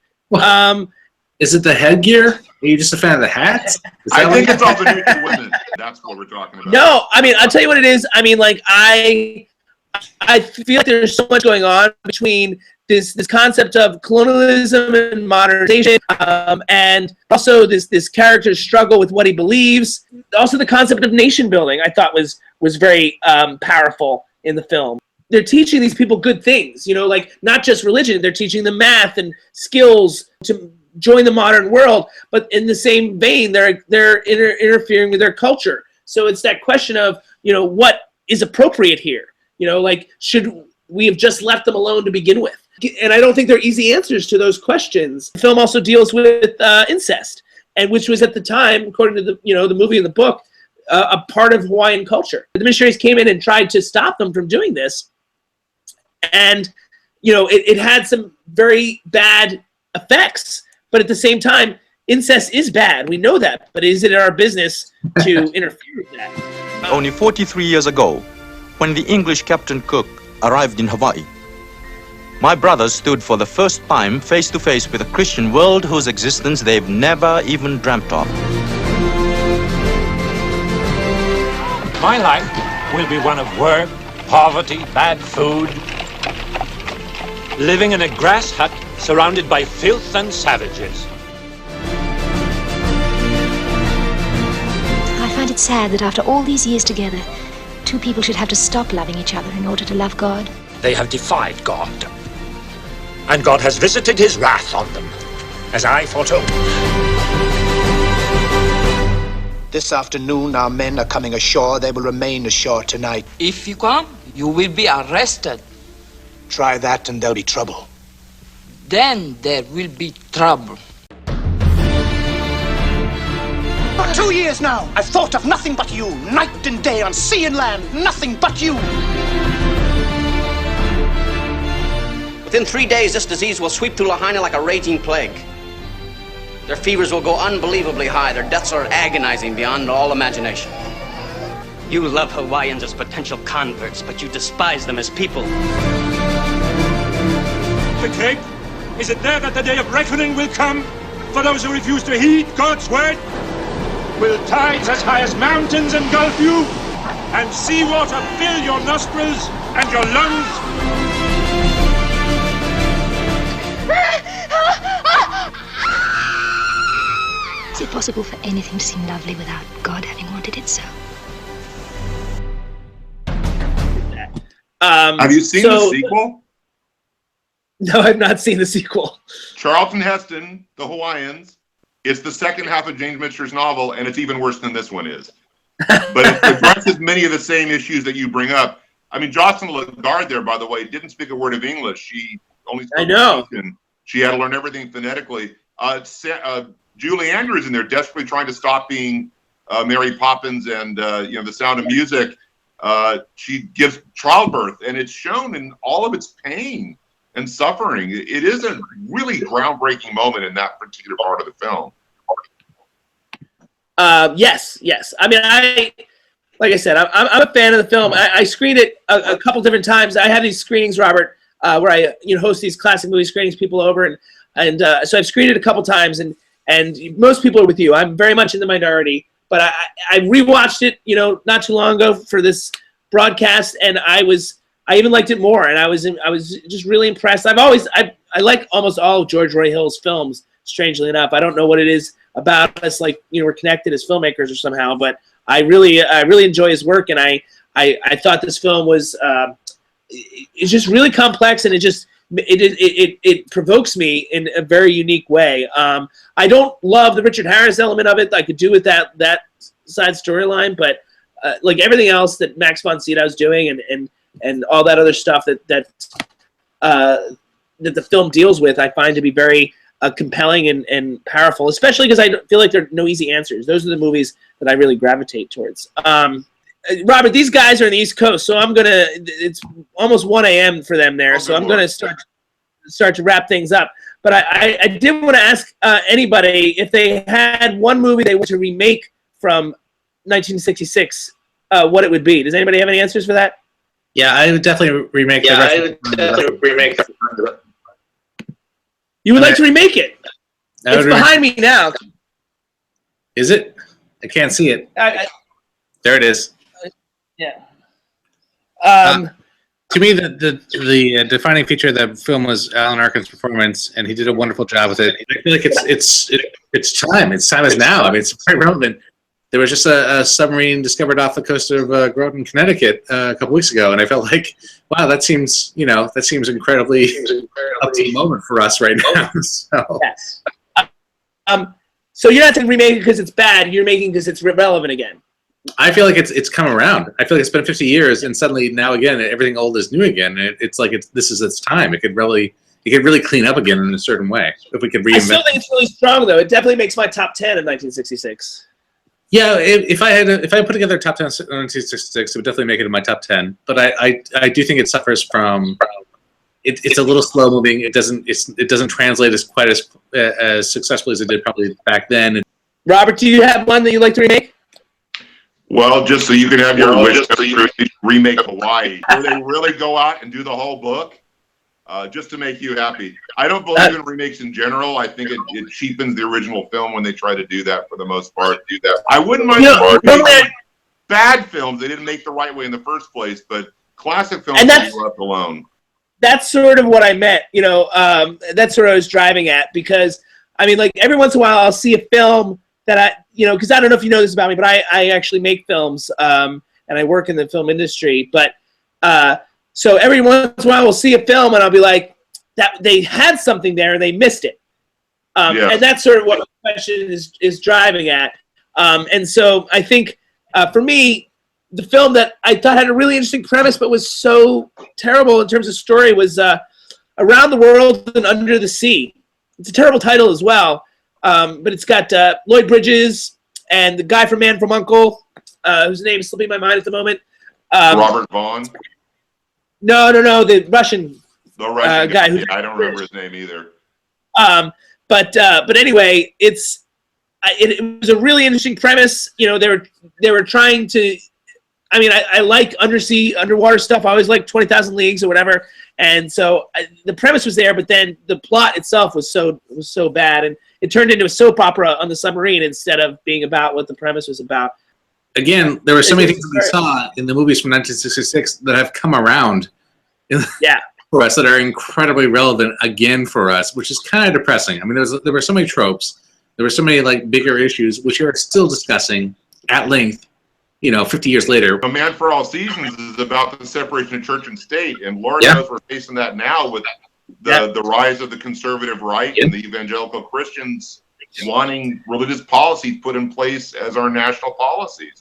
Is it the headgear? Are you just a fan of the hats? I think it's also New to Women. That's what we're talking about. No, I mean, I'll tell you what it is. I mean, like, I feel like there's so much going on between this concept of colonialism and modernization, and also this character's struggle with what he believes. Also, the concept of nation building I thought was very powerful in the film. They're teaching these people good things, you know, like not just religion. They're teaching them math and skills to join the modern world, but in the same vein, they're interfering with their culture. So it's that question of, you know, what is appropriate here? You know, like, should we have just left them alone to begin with? And I don't think there are easy answers to those questions. The film also deals with incest, and which was at the time, according to the movie and the book, a part of Hawaiian culture. The missionaries came in and tried to stop them from doing this, and it had some very bad effects. But at the same time, incest is bad. We know that. But is it our business to interfere with that? Only 43 years ago, when the English Captain Cook arrived in Hawaii, my brothers stood for the first time face to face with a Christian world whose existence they've never even dreamt of. My life will be one of work, poverty, bad food, living in a grass hut surrounded by filth and savages. I find it sad that after all these years together, two people should have to stop loving each other in order to love God. They have defied God, and God has visited his wrath on them, as I foretold. This afternoon, our men are coming ashore. They will remain ashore tonight. If you come, you will be arrested. Try that and there'll be trouble. Then there will be trouble. For 2 years now, I've thought of nothing but you. Night and day, on sea and land, nothing but you. Within 3 days, this disease will sweep through Lahaina like a raging plague. Their fevers will go unbelievably high. Their deaths are agonizing beyond all imagination. You love Hawaiians as potential converts, but you despise them as people. The Cape, is it there that the day of reckoning will come for those who refuse to heed God's word? Will tides as high as mountains engulf you, and seawater fill your nostrils and your lungs? Is it possible for anything to seem lovely without God having wanted it so? Have you seen the sequel? No, I've not seen the sequel. Charlton Heston, The Hawaiians. It's the second half of James Michener's novel, and it's even worse than this one is. But it addresses many of the same issues that you bring up. I mean, Jocelyn Lagarde there, by the way, didn't speak a word of English. She only spoke English. She had to learn everything phonetically. Julie Andrews in there, desperately trying to stop being Mary Poppins and The Sound of Music. She gives childbirth, and it's shown in all of its pain and suffering. It is a really groundbreaking moment in that particular part of the film. Yes. I mean, like I said, I'm a fan of the film. I screened it a couple different times. I have these screenings, Robert, where I host these classic movie screenings, people over, and so I've screened it a couple times, and most people are with you. I'm very much in the minority, but I rewatched it, not too long ago for this broadcast, and I even liked it more, and I was just really impressed. I like almost all of George Roy Hill's films. Strangely enough, I don't know what it is about us, like we're connected as filmmakers or somehow, but I really enjoy his work, and I thought this film was it's just really complex, and it provokes me in a very unique way. I don't love the Richard Harris element of it. I could do with that side storyline, but like everything else that Max von Sydow's doing, and all that other stuff that the film deals with, I find to be very compelling and powerful, especially because I feel like there are no easy answers. Those are the movies that I really gravitate towards. Robert, these guys are on the East Coast, so it's almost 1 a.m. for them there, so I'm going to start to wrap things up. But I did want to ask anybody if they had one movie they wanted to remake from 1966, what it would be. Does anybody have any answers for that? Yeah, I would definitely remake You would like to remake it? It's behind me now. Is it? I can't see it. There it is. Yeah. To me, the defining feature of the film was Alan Arkin's performance, and he did a wonderful job with it. I feel like it's time. It's time is now. I mean, it's quite relevant. There was just a submarine discovered off the coast of Groton, Connecticut, a couple weeks ago, and I felt like, wow, that seems incredibly up to the moment for us right now. So. Yes. So you're not saying remake because it's bad. You're making because it's relevant again. I feel like it's come around. I feel like it's been 50 years, and suddenly now again everything old is new again. It's like this is its time. It could really clean up again in a certain way if we could reinvent. I still think it's really strong though. It definitely makes my top 10 of 1966. Yeah, if I put together a top 10 of 1966, it would definitely make it in my top 10. But I do think it suffers from it's a little slow moving. It doesn't translate as quite as successfully as it did probably back then. Robert, do you have one that you'd like to remake? Well, just so you can have your wish, remake Hawaii, where they really go out and do the whole book, just to make you happy. I don't believe in remakes in general. I think it cheapens the original film when they try to do that for the most part. I wouldn't mind bad films they didn't make the right way in the first place, but classic films should be left alone. That's sort of what I meant. That's what I was driving at, because I mean, like every once in a while I'll see a film that because I don't know if you know this about me, but I actually make films, and I work in the film industry. But so every once in a while we'll see a film and I'll be like, that they had something there and they missed it. And that's sort of what my question is driving at. And so I think for me, the film that I thought had a really interesting premise but was so terrible in terms of story was Around the World and Under the Sea. It's a terrible title as well. But it's got Lloyd Bridges and the guy from Man from U.N.C.L.E., whose name is slipping my mind at the moment. Robert Vaughn? No, the Russian, guy. I don't remember his name either. But anyway, it was a really interesting premise. They were trying to. I mean, I like underwater stuff. I always like 20,000 Leagues or whatever. And so the premise was there, but then the plot itself was so bad, and it turned into a soap opera on the submarine instead of being about what the premise was about. Again, there were so many things that we saw in the movies from 1966 that have come around for us that are incredibly relevant again for us, which is kind of depressing. I mean, there were so many tropes. There were so many like bigger issues, which we are still discussing at length, 50 years later. A Man for All Seasons is about the separation of church and state, and Lord knows we're facing that now with the rise of the conservative right and the evangelical Christians wanting religious policies put in place as our national policies.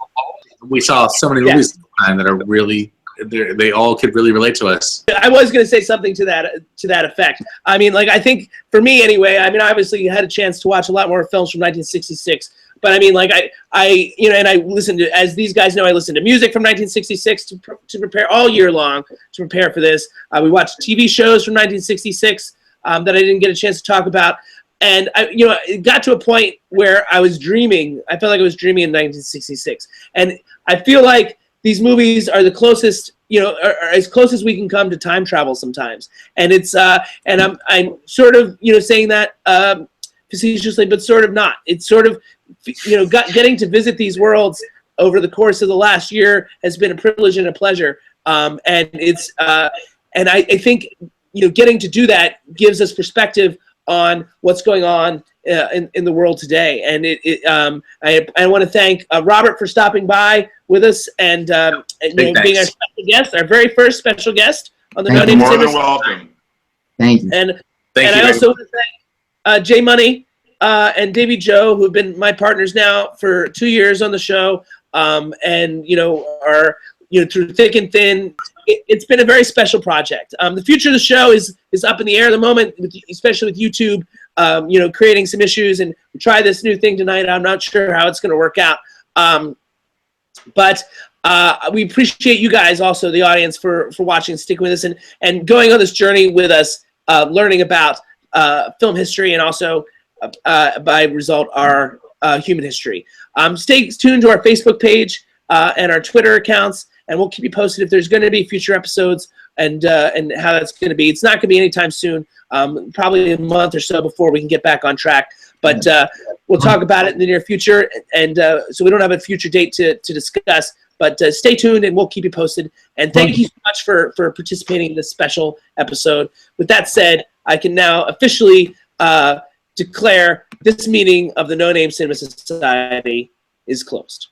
We saw so many movies at the time that are really, they all could really relate to us. I was going to say something to that effect. I mean, like, I think for me anyway, I mean, obviously you had a chance to watch a lot more films from 1966. But I mean, like I and I listened to, as these guys know, I listened to music from 1966 to prepare all year long to prepare for this. We watched TV shows from 1966 that I didn't get a chance to talk about, and it got to a point where I was dreaming. I felt like I was dreaming in 1966, and I feel like these movies are the closest, are as close as we can come to time travel sometimes. And it's and I'm sort of saying that facetiously, but sort of not. It's sort of getting to visit these worlds over the course of the last year has been a privilege and a pleasure. And it's and I think getting to do that gives us perspective on what's going on in the world today. And I want to thank Robert for stopping by with us and being our special guest, our very first special guest on the No Name More than welcome. Thank you. And I also want to thank Jay Money and Davey Joe, who have been my partners now for 2 years on the show, and are through thick and thin. It's been a very special project. The future of the show is up in the air at the moment, especially with YouTube, creating some issues. And we try this new thing tonight. I'm not sure how it's going to work out, but we appreciate you guys, also the audience, for watching, sticking with us, and going on this journey with us, learning about film history and also by result our human history. Stay tuned to our Facebook page and our Twitter accounts, and we'll keep you posted if there's going to be future episodes and how that's going to be. It's not going to be anytime soon, probably a month or so before we can get back on track. But we'll talk about it in the near future, and so we don't have a future date to discuss. But stay tuned, and we'll keep you posted. And thank you so much for participating in this special episode. With that said, I can now officially declare this meeting of the No Name Cinema Society is closed.